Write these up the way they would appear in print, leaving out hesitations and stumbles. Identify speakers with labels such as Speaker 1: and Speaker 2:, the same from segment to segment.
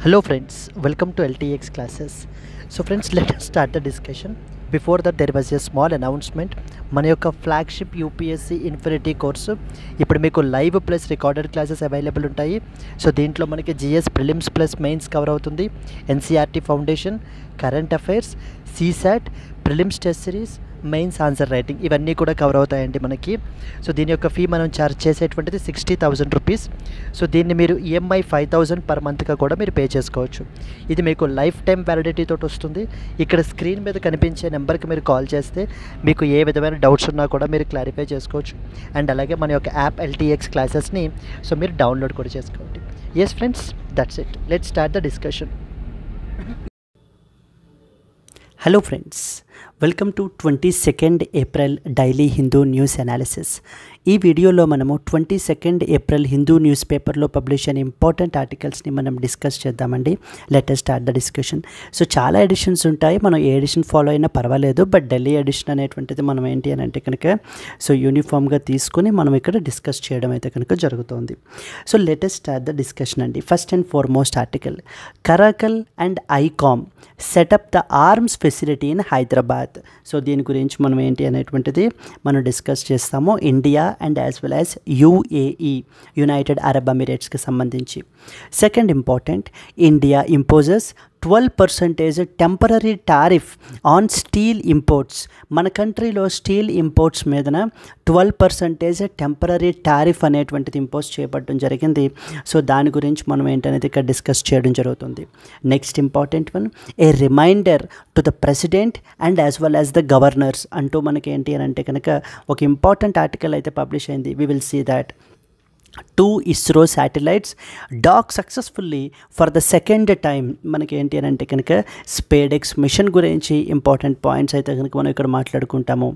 Speaker 1: Hello friends, welcome to LTX classes. So friends, let us start the discussion. Before that there was a small announcement. మన యొక్క flagship UPSC infinity course ఇప్పుడు మీకు live plus recorded classes available ఉంటాయి. So దీంట్లో మనకి GS prelims plus mains cover అవుతుంది, NCERT foundation, current affairs, CSAT, prelims test series, mains answer writing ఇవన్నీ కూడా కవర్ అవుతాయండి మనకి. సో దీని యొక్క ఫీ మనం ఛార్జ్ చేసేటువంటిది 60,000 రూపీస్. సో దీన్ని మీరు ఈఎంఐ 5,000 పర్ మంత్గా కూడా మీరు పే చేసుకోవచ్చు. ఇది మీకు లైఫ్ టైం వ్యాలిడిటీ తోటి వస్తుంది. ఇక్కడ స్క్రీన్ మీద కనిపించే నెంబర్కి మీరు కాల్ చేస్తే మీకు ఏ విధమైన డౌట్స్ ఉన్నా కూడా మీరు క్లారిఫై చేసుకోవచ్చు. అండ్ అలాగే మన యొక్క యాప్ ఎల్టీఎక్స్ క్లాసెస్ని సో మీరు డౌన్లోడ్ కూడా చేసుకోండి. Yes friends, that's it. Let's start the discussion.
Speaker 2: Hello friends, welcome to 22nd April daily Hindu news analysis. ఈ వీడియోలో మనము 22nd ఏప్రిల్ హిందూ న్యూస్ పేపర్లో పబ్లిష్ అయిన ఇంపార్టెంట్ ఆర్టికల్స్ని మనం డిస్కస్ చేద్దామండి. Let us start the discussion. So చాలా ఎడిషన్స్ ఉంటాయి, మనం ఏ ఎడిషన్ ఫాలో అయినా పర్వాలేదు, బట్ ఢిల్లీ ఎడిషన్ అనేటువంటిది మనం ఏంటి అని అంటే కనుక సో యూనిఫామ్గా తీసుకుని మనం ఇక్కడ డిస్కస్ చేయడం అయితే కనుక జరుగుతుంది. So let us start the discussion అండి. First and foremost article, Caracal and ICOMM set up the arms facility in Hyderabad. So దీని గురించి మనం ఏంటి అనేటువంటిది మనం డిస్కస్ చేస్తాము. India and as well as UAE, United Arab ఎమిరేట్స్కి సంబంధించి. Second important, India imposes 12% temporary tariff on steel imports. మన కంట్రీలో స్టీల్ ఇంపోర్ట్స్ మీదన 12% టెంపరరీ టారిఫ్ అనేటువంటిది ఇంపోజ్ చేయబడడం జరిగింది. సో దాని గురించి మనం ఏంటనేది ఇక్కడ డిస్కస్ చేయడం జరుగుతుంది. Next important one, a reminder to the president and as well as the governors అంటూ మనకి ఏంటి అని అంటే కనుక ఒక ఇంపార్టెంట్ ఆర్టికల్ అయితే పబ్లిష్ అయింది. We will see that 2 ISRO satellites dock successfully for the second time. మనకి ఏంటి అని అంటే కనుక స్పేడెక్స్ మిషన్ గురించి ఇంపార్టెంట్ పాయింట్స్ అయితే కనుక మనం ఇక్కడ మాట్లాడుకుంటాము.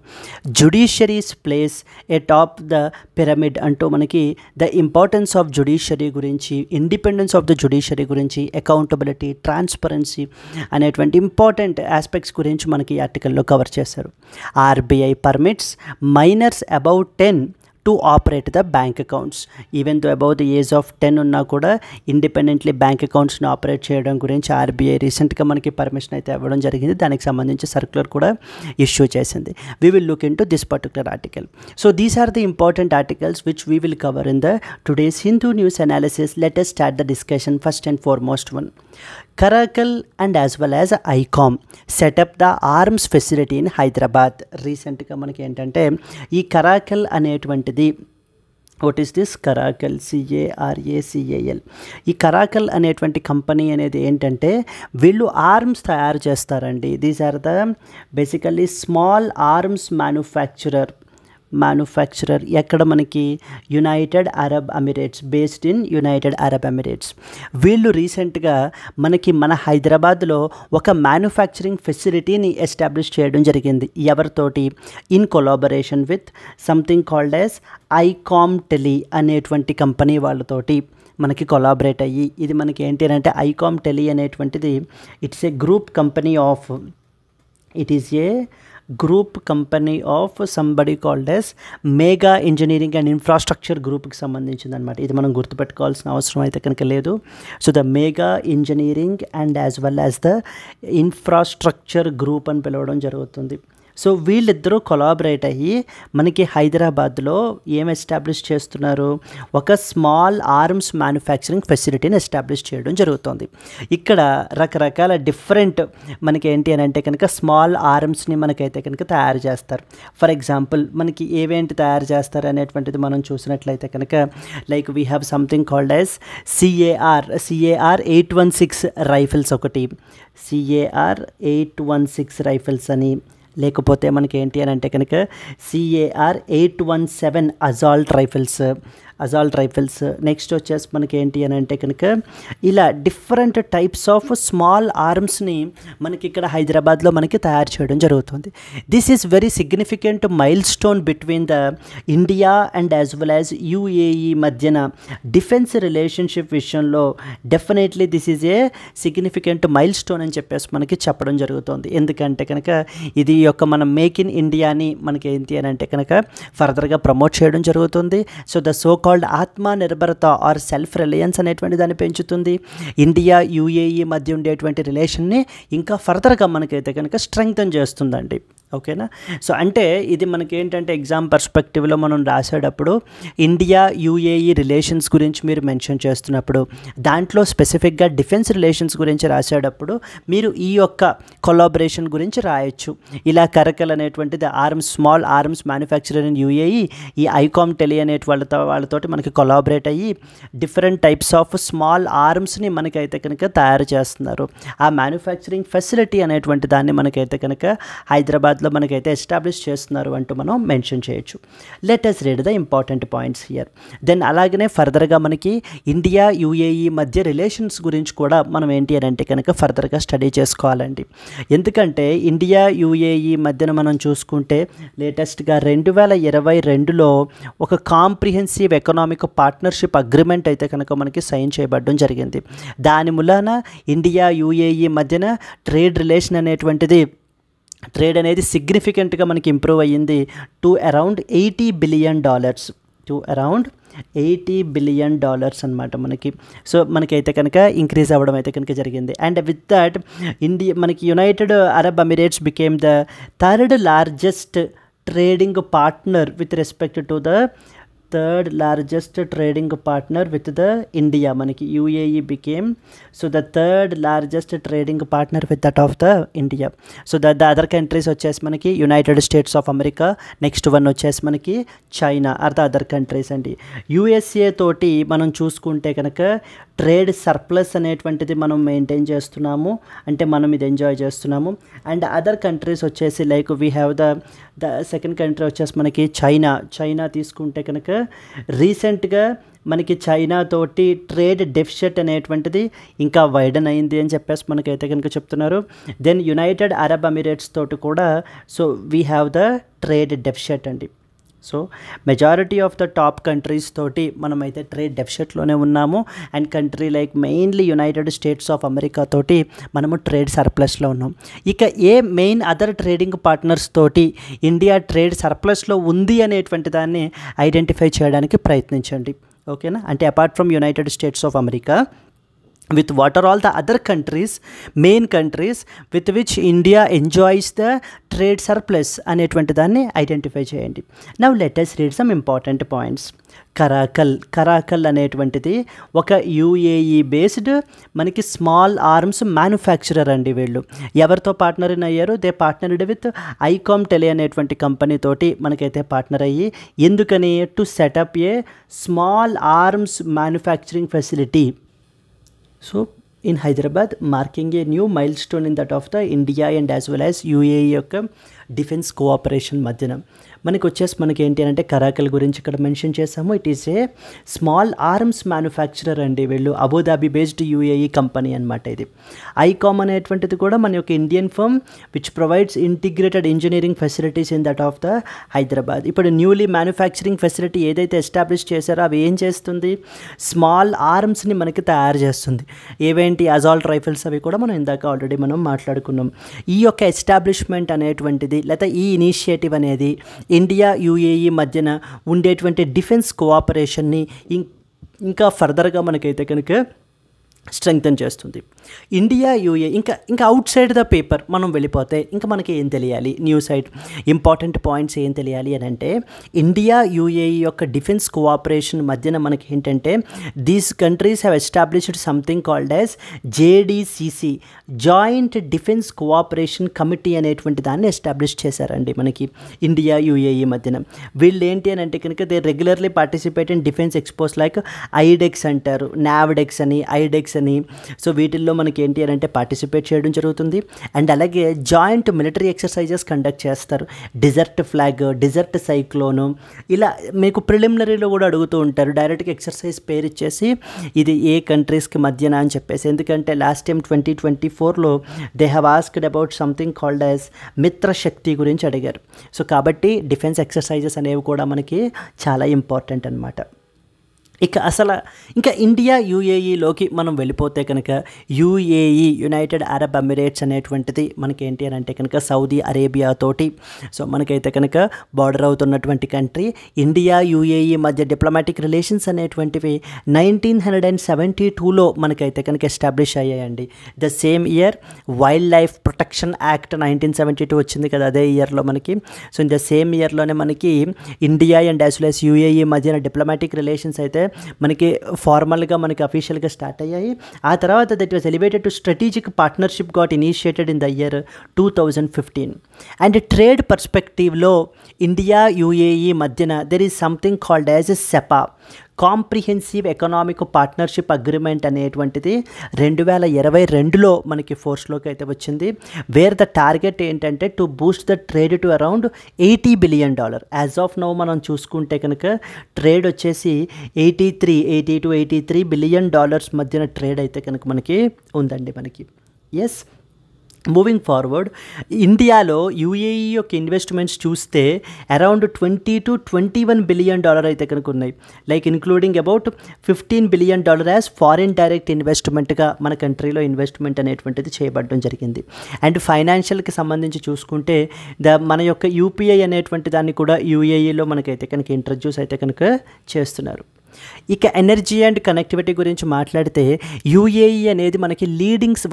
Speaker 2: Judiciary's place A top the pyramid అంటూ మనకి ద ఇంపార్టెన్స్ ఆఫ్ జుడిషియరీ గురించి, ఇండిపెండెన్స్ ఆఫ్ ద జుడిషియరీ గురించి, అకౌంటబిలిటీ, ట్రాన్స్పరెన్సీ అనేటువంటి ఇంపార్టెంట్ ఆస్పెక్ట్స్ గురించి మనకి ఈ ఆర్టికల్లో కవర్ చేశారు. RBI permits minors above 10 to operate the bank accounts. Even though above the age of 10 ఉన్నా కూడా ఇండిపెండెంట్లీ బ్యాంక్ అకౌంట్స్ని ఆపరేట్ చేయడం గురించి ఆర్బీఐ రీసెంట్గా మనకి పర్మిషన్ అయితే ఇవ్వడం జరిగింది. దానికి సంబంధించి సర్క్యులర్ కూడా ఇష్యూ చేసింది. We will look into this particular article. So these are the important articles which we will cover in the today's Hindu news analysis. Let us start the discussion. First and foremost one, Caracal and as well as ICOMM set up the arms facility in Hyderabad. రీసెంట్గా మనకి ఏంటంటే ఈ కరాకల్ అనేటువంటిది, what is this Caracal, CARACAL. ఈ కరాకల్ అనేటువంటి company అనేది ఏంటంటే వీళ్ళు ఆర్మ్స్ తయారు చేస్తారండి. These are the basically small arms manufacturer ఎక్కడ మనకి United Arab Emirates, based in United Arab Emirates. వీళ్ళు రీసెంట్గా మన హైదరాబాద్లో ఒక మ్యానుఫ్యాక్చరింగ్ ఫెసిలిటీని ఎస్టాబ్లిష్ చేయడం జరిగింది. ఎవరితోటి? In collaboration with something called as ICOMM tele అనేటువంటి కంపెనీ వాళ్ళతోటి మనకి కొలాబరేట్ అయ్యి, ఇది మనకి ఏంటి అంటే ఐకామ్ టెలి అనేటువంటిది it's a group company of, it is a group company of somebody called as Megha engineering and infrastructure గ్రూప్కి సంబంధించింది అనమాట. ఇది మనం గుర్తుపెట్టుకోవాల్సిన అవసరం అయితే కనుక లేదు. So the Megha engineering and as well as the infrastructure group అని పిలవడం జరుగుతుంది. సో వీళ్ళిద్దరూ కొలాబరేట్ అయ్యి మనకి హైదరాబాద్లో ఏం ఎస్టాబ్లిష్ చేస్తున్నారు? ఒక స్మాల్ ఆర్మ్స్ మ్యానుఫ్యాక్చరింగ్ ఫెసిలిటీని ఎస్టాబ్లిష్ చేయడం జరుగుతుంది. ఇక్కడ రకరకాల డిఫరెంట్ మనకి ఏంటి అని అంటే కనుక స్మాల్ ఆర్మ్స్ని మనకైతే కనుక తయారు చేస్తారు. ఫర్ ఎగ్జాంపుల్ మనకి ఏవేంటి తయారు చేస్తారు అనేటువంటిది మనం చూసినట్లయితే కనుక like we have something called as CAR 816 rifles ఒకటి, CAR 816 రైఫిల్స్ అని, లేకపోతే మనకి ఏంటి అని అంటే కనుక CAR 817 అజాల్ట్ రైఫిల్స్. నెక్స్ట్ వచ్చేసి మనకి ఏంటి అని అంటే కనుక ఇలా డిఫరెంట్ టైప్స్ ఆఫ్ స్మాల్ ఆర్మ్స్ని మనకి ఇక్కడ హైదరాబాద్లో మనకి తయారు చేయడం జరుగుతుంది. This is very significant mile stone between the India and as well as UAE మధ్యన డిఫెన్స్ రిలేషన్షిప్ విషయంలో definitely this is a significant mile stone అని చెప్పేసి మనకి చెప్పడం జరుగుతుంది. ఎందుకంటే కనుక ఇది యొక్క మన మేక్ ఇన్ ఇండియాని మనకి ఏంటి అని అంటే కనుక ఫర్దర్గా ప్రమోట్ చేయడం జరుగుతుంది. సో ద సో కాల్డ్ ఆత్మ నిర్భరత ఆర్ సెల్ఫ్ రిలయన్స్ అనేటువంటి దాన్ని పెంచుతుంది. ఇండియా యూఏఈ మధ్య ఉండేటువంటి రిలేషన్ని ఇంకా ఫర్దర్గా మనకైతే కనుక స్ట్రెంగ్తన్ చేస్తుందండి. ఓకేనా. సో అంటే ఇది మనకి ఏంటంటే ఎగ్జామ్ పర్స్పెక్టివ్లో మనం రాసేటప్పుడు ఇండియా యూఏఈ రిలేషన్స్ గురించి మీరు మెన్షన్ చేస్తున్నప్పుడు దాంట్లో స్పెసిఫిక్గా డిఫెన్స్ రిలేషన్స్ గురించి రాసేటప్పుడు మీరు ఈ యొక్క కొలాబరేషన్ గురించి రాయొచ్చు. ఇలా కరకల్ అనేటువంటిది small arms manufacturer in UAE ఈ ఐకామ్ టెలి అనే వాళ్ళతోటి మనకి కొలాబరేట్ అయ్యి డిఫరెంట్ టైప్స్ ఆఫ్ స్మాల్ ఆర్మ్స్ని మనకైతే కనుక తయారు చేస్తున్నారు. ఆ మ్యానుఫ్యాక్చరింగ్ ఫెసిలిటీ అనేటువంటి దాన్ని మనకైతే కనుక హైదరాబాద్లో మనకైతే ఎస్టాబ్లిష్ చేస్తున్నారు అంటూ మనం మెన్షన్ చేయొచ్చు. Let us read the important points here. Then అలాగనే ఫర్దర్గా మనకి ఇండియా యూఏఈ మధ్య రిలేషన్స్ గురించి కూడా మనం ఏంటి అని అంటే కనుక ఫర్దర్గా స్టడీ చేసుకోవాలండి. ఎందుకంటే ఇండియా యూఏఈ మధ్యన మనం చూసుకుంటే లేటెస్ట్గా 2022లో ఒక కాంప్రిహెన్సివ్ ఎకనామిక్ పార్ట్నర్షిప్ అగ్రిమెంట్ అయితే కనుక మనకి సైన్ చేయబడడం జరిగింది. దాని మూలాన ఇండియా యూఏఈ మధ్యన ట్రేడ్ రిలేషన్ అనేటువంటిది ట్రేడ్ అనేది సిగ్నిఫికెంట్గా మనకి ఇంప్రూవ్ అయ్యింది టు అరౌండ్ $80 billion అనమాట మనకి. సో మనకైతే కనుక ఇంక్రీజ్ అవ్వడం అయితే కనుక జరిగింది. అండ్ విత్ దట్ మనకి United Arab Emirates became the third largest trading partner with respect to the third largest trading partner with the India. మనకి UAE became the third largest trading partner with that of the India. So the other countries వచ్చేసి మనకి United States of America, next one వచ్చేసి మనకి China or the other countries అండి. USA తోటి మనం చూసుకుంటే కనుక ట్రేడ్ సర్ప్లస్ అనేటువంటిది మనం మెయింటైన్ చేస్తున్నాము, అంటే మనం ఇది ఎంజాయ్ చేస్తున్నాము. అండ్ అదర్ కంట్రీస్ వచ్చేసి like we have the second country వచ్చేసి మనకి చైనా తీసుకుంటే కనుక రీసెంట్గా మనకి చైనా తోటి ట్రేడ్ డెఫిసిట్ అనేటువంటిది ఇంకా వైడన్ అయింది అని చెప్పేసి మనకైతే కనుక చెప్తున్నారు. దెన్ యునైటెడ్ అరబ్ ఎమిరేట్స్ తోటి కూడా we have the trade deficit అండి. So majority of the top countries తోటి మనమైతే ట్రేడ్ డెఫిసిట్లోనే ఉన్నాము. And country like mainly United States of America తోటి మనము ట్రేడ్ సర్ప్లస్లో ఉన్నాం. ఇక మెయిన్ అదర్ ట్రేడింగ్ పార్ట్నర్స్ తోటి ఇండియా ట్రేడ్ సర్ప్లస్లో ఉంది అనేటువంటి దాన్ని ఐడెంటిఫై చేయడానికి ప్రయత్నించండి. ఓకేనా. అంటే apart from United States of America, with what are all the other main countries with which India enjoys the trade surplus అనేటువంటి దాన్ని ఐడెంటిఫై చేయండి. Now let us read some important points. కరాకల్ అనేటువంటిది ఒక UAE బేస్డ్ మనకి small arms manufacturer అండి. వీళ్ళు ఎవరితో partner అయ్యారు? They partnered with ICOMM tele అనేటువంటి కంపెనీ తోటి మనకైతే పార్ట్నర్ అయ్యి, ఎందుకని? To set up a small arms manufacturing facility. So in Hyderabad, marking a new milestone in that of the India and as well as UAE యొక్క defence cooperation మధ్యన మనకి వచ్చేసి మనకి ఏంటి అంటే కరాకల్ గురించి ఇక్కడ మెన్షన్ చేసాము. It is A small arms manufacturer అండి. వీళ్ళు అబుదాబి బేస్డ్ UAE కంపెనీ అనమాట. ఇది ఐకామ్ అనేటువంటిది కూడా మన యొక్క Indian firm which provides integrated engineering facilities in that of the Hyderabad. ఇప్పుడు న్యూలీ మ్యానుఫ్యాక్చరింగ్ ఫెసిలిటీ ఏదైతే ఎస్టాబ్లిష్ చేశారో అవి ఏం చేస్తుంది? స్మాల్ ఆర్మ్స్ని మనకి తయారు చేస్తుంది. ఏవేంటి? అజాల్ట్ రైఫిల్స్ అవి కూడా మనం ఇందాక ఆల్రెడీ మనం మాట్లాడుకున్నాం. ఈ యొక్క ఎస్టాబ్లిష్మెంట్ అనేటువంటిది లేదా ఈ ఇనిషియేటివ్ అనేది ఇండియా UAE మధ్యన ఉండేటువంటి డిఫెన్స్ కోఆపరేషన్ని ఇంకా ఫర్దర్గా మనకైతే కనుక స్ట్రెంగ్తన్ చేస్తుంది. ఇండియా UAE ఇంకా అవుట్ సైడ్ ద పేపర్ మనం వెళ్ళిపోతే ఇంకా మనకి ఏం తెలియాలి? న్యూ సైడ్ ఇంపార్టెంట్ పాయింట్స్ ఏం తెలియాలి అని అంటే, ఇండియా UAE యొక్క డిఫెన్స్ కోఆపరేషన్ మధ్యన మనకి ఏంటంటే these countries have established something called as JDCC, joint defence cooperation committee అనేటువంటి దాన్ని ఎస్టాబ్లిష్ చేశారండి మనకి ఇండియా UAE మధ్యన. వీళ్ళు ఏంటి అని అంటే కనుక they regularly participate in defence expos like ఐడెక్స్ అంటారు, నావడెక్స్ అని, ఐడెక్స్ అని. సో వీటిల్లో మనకి ఏంటి అని అంటే పార్టిసిపేట్ చేయడం జరుగుతుంది. అండ్ అలాగే జాయింట్ మిలిటరీ ఎక్సర్సైజెస్ కండక్ట్ చేస్తారు. డిజర్ట్ ఫ్లాగ్, డిజర్ట్ సైక్లోను, ఇలా మీకు ప్రిలిమినరీలో కూడా అడుగుతూ ఉంటారు. డైరెక్ట్గా ఎక్సర్సైజ్ పేరు ఇచ్చేసి ఇది ఏ కంట్రీస్కి మధ్యన అని చెప్పేసి. ఎందుకంటే last time 2024లో they have asked about something called as Mitra Shakti గురించి అడిగారు. సో కాబట్టి డిఫెన్స్ ఎక్సర్సైజెస్ అనేవి కూడా మనకి చాలా ఇంపార్టెంట్ అనమాట. ఇక అసలు ఇంకా ఇండియా యూఏఈలోకి మనం వెళ్ళిపోతే కనుక యూఏఈ యునైటెడ్ అరబ్ ఎమిరేట్స్ అనేటువంటిది మనకేంటి అని అంటే కనుక సౌదీ అరేబియా తోటి సో మనకైతే కనుక బార్డర్ అవుతున్నటువంటి కంట్రీ. ఇండియా యూఏఈ మధ్య డిప్లొమాటిక్ రిలేషన్స్ అనేటువంటివి 1972లో మనకైతే కనుక ఎస్టాబ్లిష్ అయ్యాయండి. The same year wildlife protection act 1972 వచ్చింది కదా, అదే ఇయర్లో మనకి. సో ఇన్ ద సేమ్ ఇయర్లోనే మనకి India and as well as UAE మధ్యన డిప్లొమాటిక్ రిలేషన్స్ అయితే మనకి ఫార్మల్గా మనకి అఫీషియల్గా స్టార్ట్ అయ్యాయి. ఆ తర్వాత that was elevated to strategic partnership got initiated in the year 2015. And trade పర్స్పెక్టివ్లో ఇండియా యూఏఈ మధ్యన there is something called as a Sepah, comprehensive economic partnership agreement అనేటువంటిది 2022లో మనకి ఫోర్స్లోకి అయితే వచ్చింది. వేర్ ద టార్గెట్ ఏంటంటే to Boost the trade to around $80 billion. As of now మనం చూసుకుంటే కనుక ట్రేడ్ వచ్చేసి 83 బిలియన్ డాలర్స్ మధ్యన ట్రేడ్ అయితే కనుక మనకి ఉందండి మనకి. ఎస్, మూవింగ్ ఫార్వర్డ్, ఇండియాలో యూఏఈ యొక్క ఇన్వెస్ట్మెంట్స్ చూస్తే అరౌండ్ $20 to $21 బిలియన్ అయితే కనుక ఉన్నాయి. Like including about $15 billion as foreign direct ఇన్వెస్ట్మెంట్గా మన కంట్రీలో ఇన్వెస్ట్మెంట్ అనేటువంటిది చేయబడడం జరిగింది. అండ్ ఫైనాన్షియల్కి సంబంధించి చూసుకుంటే మన యొక్క యూపీఐ అనేటువంటి దాన్ని కూడా యూఏఈలో మనకైతే కనుక ఇంట్రడ్యూస్ అయితే కనుక చేస్తున్నారు. ఇక ఎనర్జీ అండ్ కనెక్టివిటీ గురించి మాట్లాడితే యూఏఈ అనేది మనకి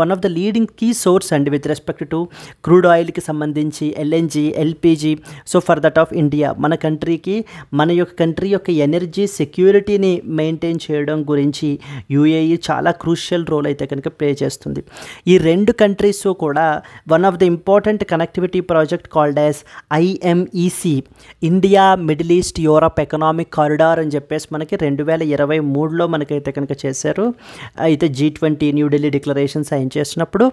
Speaker 2: one of the leading key source అండి విత్ రెస్పెక్ట్ టు క్రూడ్ ఆయిల్కి సంబంధించి LNG, LPG. So for that of India మన కంట్రీకి మన యొక్క కంట్రీ యొక్క ఎనర్జీ సెక్యూరిటీని మెయింటైన్ చేయడం గురించి యూఏఈ చాలా క్రూషియల్ రోల్ అయితే కనుక ప్లే చేస్తుంది. ఈ రెండు కంట్రీస్ కూడా one of the important connectivity project called as IMEC, India Middle East Europe economic corridor అని చెప్పేసి మనకి 2023లో మనకైతే కనుక చేశారు. అయితే G20 న్యూఢిల్లీ డిక్లరేషన్ సైన్ చేసినప్పుడు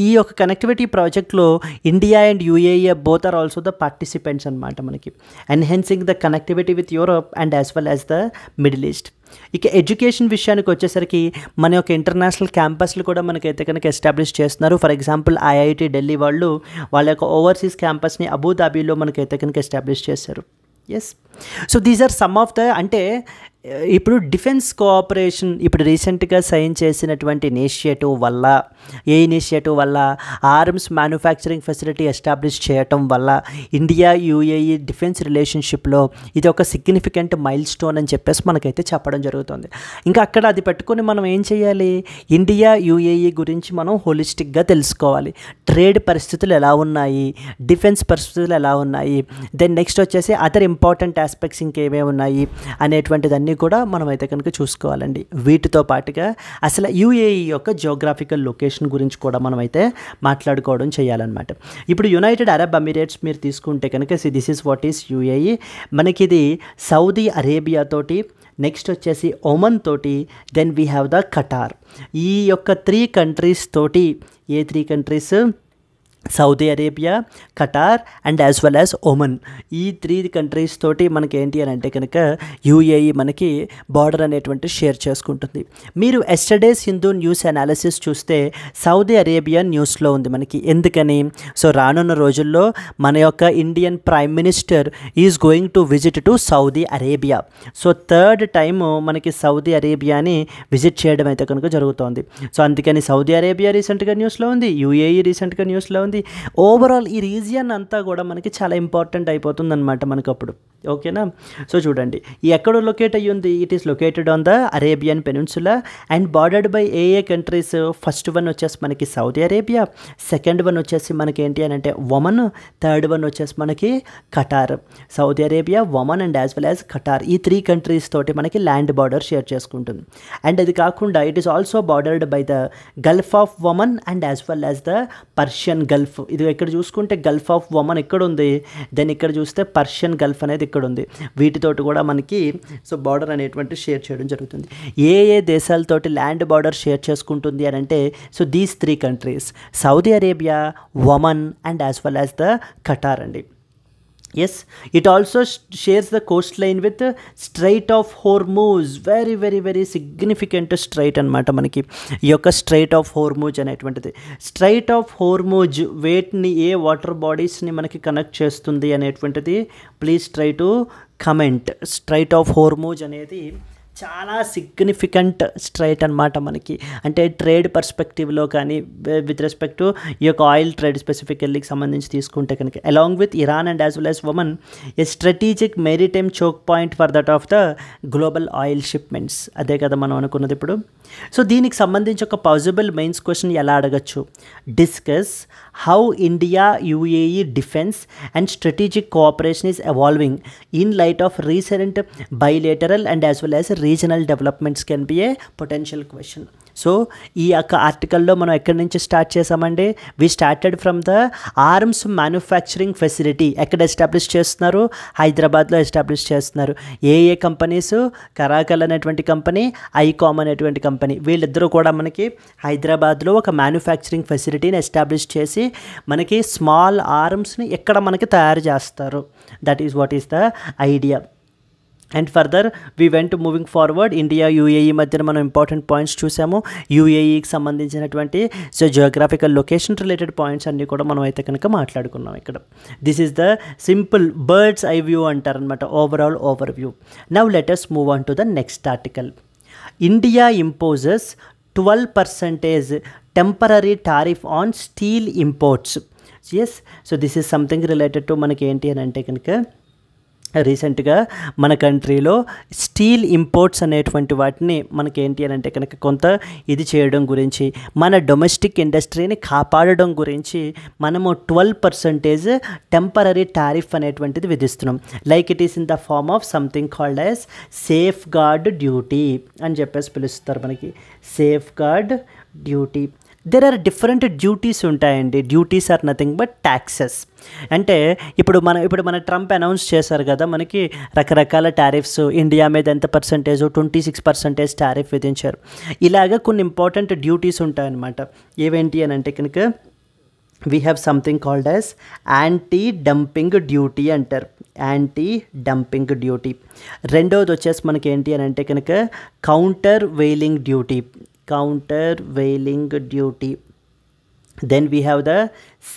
Speaker 2: ఈ యొక్క కనెక్టివిటీ ప్రాజెక్ట్లో India and UAE both are also the participants అనమాట మనకి. Enhancing the connectivity with Europe and as well as the Middle East. ఇక ఎడ్యుకేషన్ విషయానికి వచ్చేసరికి మన యొక్క ఇంటర్నేషనల్ క్యాంపస్లు కూడా మనకైతే కనుక ఎస్టాబ్లిష్ చేస్తున్నారు. ఫర్ ఎగ్జాంపుల్ ఐఐటి ఢిల్లీ వాళ్ళ యొక్క ఓవర్సీస్ క్యాంపస్ని అబుదాబీలో మనకైతే కనుక ఎస్టాబ్లిష్ చేశారు. Yes, so these are some of the అంటే ఇప్పుడు డిఫెన్స్ కోఆపరేషన్ ఇప్పుడు రీసెంట్గా సైన్ చేసినటువంటి ఇనిషియేటివ్ వల్ల ఆర్మ్స్ మ్యానుఫ్యాక్చరింగ్ ఫెసిలిటీ ఎస్టాబ్లిష్ చేయటం వల్ల ఇండియా యూఏఈ డిఫెన్స్ రిలేషన్షిప్లో ఇది ఒక సిగ్నిఫికెంట్ మైల్ స్టోన్ అని చెప్పేసి మనకైతే చెప్పడం జరుగుతుంది. ఇంకా అక్కడ అది పెట్టుకొని మనం ఏం చేయాలి, ఇండియా యూఏఈ గురించి మనం హోలిస్టిక్గా తెలుసుకోవాలి. ట్రేడ్ పరిస్థితులు ఎలా ఉన్నాయి, డిఫెన్స్ పరిస్థితులు ఎలా ఉన్నాయి, దెన్ నెక్స్ట్ వచ్చేసి అదర్ ఇంపార్టెంట్ ఆస్పెక్ట్స్ ఇంకేమేమి ఉన్నాయి అనేటువంటిదన్నీ కూడా మనం అయితే కనుక చూసుకోవాలండి. వీటితో పాటుగా అసలు యూఏఈ యొక్క జియోగ్రాఫికల్ లొకేషన్ గురించి కూడా మనం అయితే మాట్లాడుకోవడం చేయాలన్నమాట. ఇప్పుడు యునైటెడ్ అరబ్ ఎమిరేట్స్ మీరు తీసుకుంటే కనుక this is what is UAE. మనకి ఇది సౌదీ అరేబియా తోటి, నెక్స్ట్ వచ్చేసి ఒమన్ తోటి, then we have the Qatar. ఈ యొక్క 3 కంట్రీస్ తోటి, a 3 countries, Saudi Arabia, Qatar and as well as Oman. ఈ 3 కంట్రీస్ తోటి మనకి ఏంటి అని అంటే కనుక యూఏఈ మనకి బార్డర్ అనేటువంటి షేర్ చేసుకుంటుంది. మీరు ఎస్టర్డేస్ హిందూ న్యూస్ అనాలిసిస్ చూస్తే సౌదీ అరేబియా న్యూస్లో ఉంది మనకి. ఎందుకని, సో రానున్న రోజుల్లో మన యొక్క Indian prime minister is going to visit to Saudi Arabia. So 3rd time మనకి సౌదీ అరేబియాని విజిట్ చేయడం అయితే కనుక జరుగుతోంది. సో అందుకని సౌదీ అరేబియా రీసెంట్గా న్యూస్లో ఉంది, యూఏఈ రీసెంట్గా న్యూస్లో ఉంది. ఓవరాల్ ఈ రీజియన్ అంతా కూడా మనకి చాలా ఇంపార్టెంట్ అయిపోతుంది అనమాట మనకు అప్పుడు. ఓకేనా, సో చూడండి ఈ ఎక్కడ లొకేట్ అయ్యి ఉంది, it is located on the Arabian peninsula and bordered by A countries. First one వచ్చేసి మనకి సౌదీ అరేబియా, సెకండ్ వన్ వచ్చేసి మనకి ఏంటి అని అంటే ఒమన్, థర్డ్ వన్ వచ్చేసి మనకి ఖటార్. Saudi Arabia, Oman and as well as ఖటార్, ఈ 3 కంట్రీస్ తోటి మనకి ల్యాండ్ బార్డర్ షేర్ చేసుకుంటుంది. అండ్ అది కాకుండా it is also bordered by the Gulf of Oman and as well as the Persian Gulf. ఇది ఇక్కడ చూసుకుంటే గల్ఫ్ ఆఫ్ ఒమన్ ఇక్కడ ఉంది, దెన్ ఇక్కడ చూస్తే పర్షియన్ గల్ఫ్ అనేది ఇక్కడ ఉంది. వీటితోటి కూడా మనకి సో బార్డర్ అనేటువంటి షేర్ చేయడం జరుగుతుంది. ఏ దేశాలతోటి ల్యాండ్ బార్డర్ షేర్ చేసుకుంటుంది అని అంటే so these 3 countries, Saudi Arabia, Oman and as well as the Qatar అండి. Yes, it also shares the coastline with strait of Hormuz. Very very very significant strait అనమాట మనకి ఈ యొక్క straight of హోర్మూజ్ అనేటువంటిది. Straight of హోర్మూజ్ వేటిని, ఏ water బాడీస్ని మనకి connect చేస్తుంది అనేటువంటిది please try to comment. Strait of Hormuz అనేది చాలా సిగ్నిఫికెంట్ స్ట్రైట్ అనమాట మనకి. అంటే ట్రేడ్ పర్స్పెక్టివ్లో కానీ విత్ రెస్పెక్ట్ టు ఈ యొక్క ఆయిల్ ట్రేడ్ స్పెసిఫికల్లీకి సంబంధించి తీసుకుంటే కనుక along with Iran and as well as Oman A strategic maritime choke point for that of the global oil shipments. అదే కదా మనం అనుకున్నది ఇప్పుడు. సో దీనికి సంబంధించి ఒక పాసిబుల్ మెయిన్స్ క్వశ్చన్ ఎలా అడగచ్చు, discuss how India UAE defence and strategic cooperation is evolving in light of recent bilateral and as well as regional developments can be a potential question. So ఈ యొక్క ఆర్టికల్లో మనం ఎక్కడి నుంచి స్టార్ట్ చేసామండి, we started from the arms manufacturing facility. ఎక్కడ establish చేస్తున్నారు, హైదరాబాద్లో ఎస్టాబ్లిష్ చేస్తున్నారు. ఏ కంపెనీస్, కరాకల్ అనేటువంటి కంపెనీ, ఐకామ్ అనేటువంటి కంపెనీ, వీళ్ళిద్దరూ కూడా మనకి హైదరాబాద్లో ఒక మ్యానుఫ్యాక్చరింగ్ ఫెసిలిటీని ఎస్టాబ్లిష్ చేసి మనకి స్మాల్ ఆర్మ్స్ని ఎక్కడ మనకి తయారు చేస్తారు. That is what is the idea. And further we went moving forward, India UAE మధ్యన మనం ఇంపార్టెంట్ పాయింట్స్ చూసాము. యూఏఈకి సంబంధించినటువంటి so geographical location related points అన్నీ కూడా మనం అయితే కనుక మాట్లాడుకున్నాం ఇక్కడ. This is the simple bird's eye view అంటారనమాట, overall overview. Now let us move on to the next article. India imposes 12% temporary tariff on steel imports. Yes, so this is something related to మనకి ఏంటి అని అంటే కనుక రీసెంట్గా మన కంట్రీలో steel imports అనేటువంటి వాటిని మనకి ఏంటి అని అంటే కనుక కొంత ఇది చేయడం గురించి, మన డొమెస్టిక్ ఇండస్ట్రీని కాపాడడం గురించి మనము 12% టెంపరరీ టారిఫ్ అనేటువంటిది విధిస్తున్నాం. Like it is in the form of something called as safeguard duty అని చెప్పేసి పిలుస్తారు మనకి. Safeguard duty. There are different duties ఉంటాయండి. Duties are nothing but taxes. అంటే ఇప్పుడు మన ట్రంప్ అనౌన్స్ చేశారు కదా మనకి రకరకాల టారిఫ్స్, ఇండియా మీద ఎంత పర్సంటేజ్, 26% టారిఫ్ విధించారు. ఇలాగ కొన్ని ఇంపార్టెంట్ డ్యూటీస్ ఉంటాయన్నమాట. ఏవేంటి అని అంటే కనుక we have something called as anti dumping duty అంటారు. Anti dumping duty. రెండవది వచ్చేసి మనకి ఏంటి అని అంటే కనుక countervailing duty. Then we have the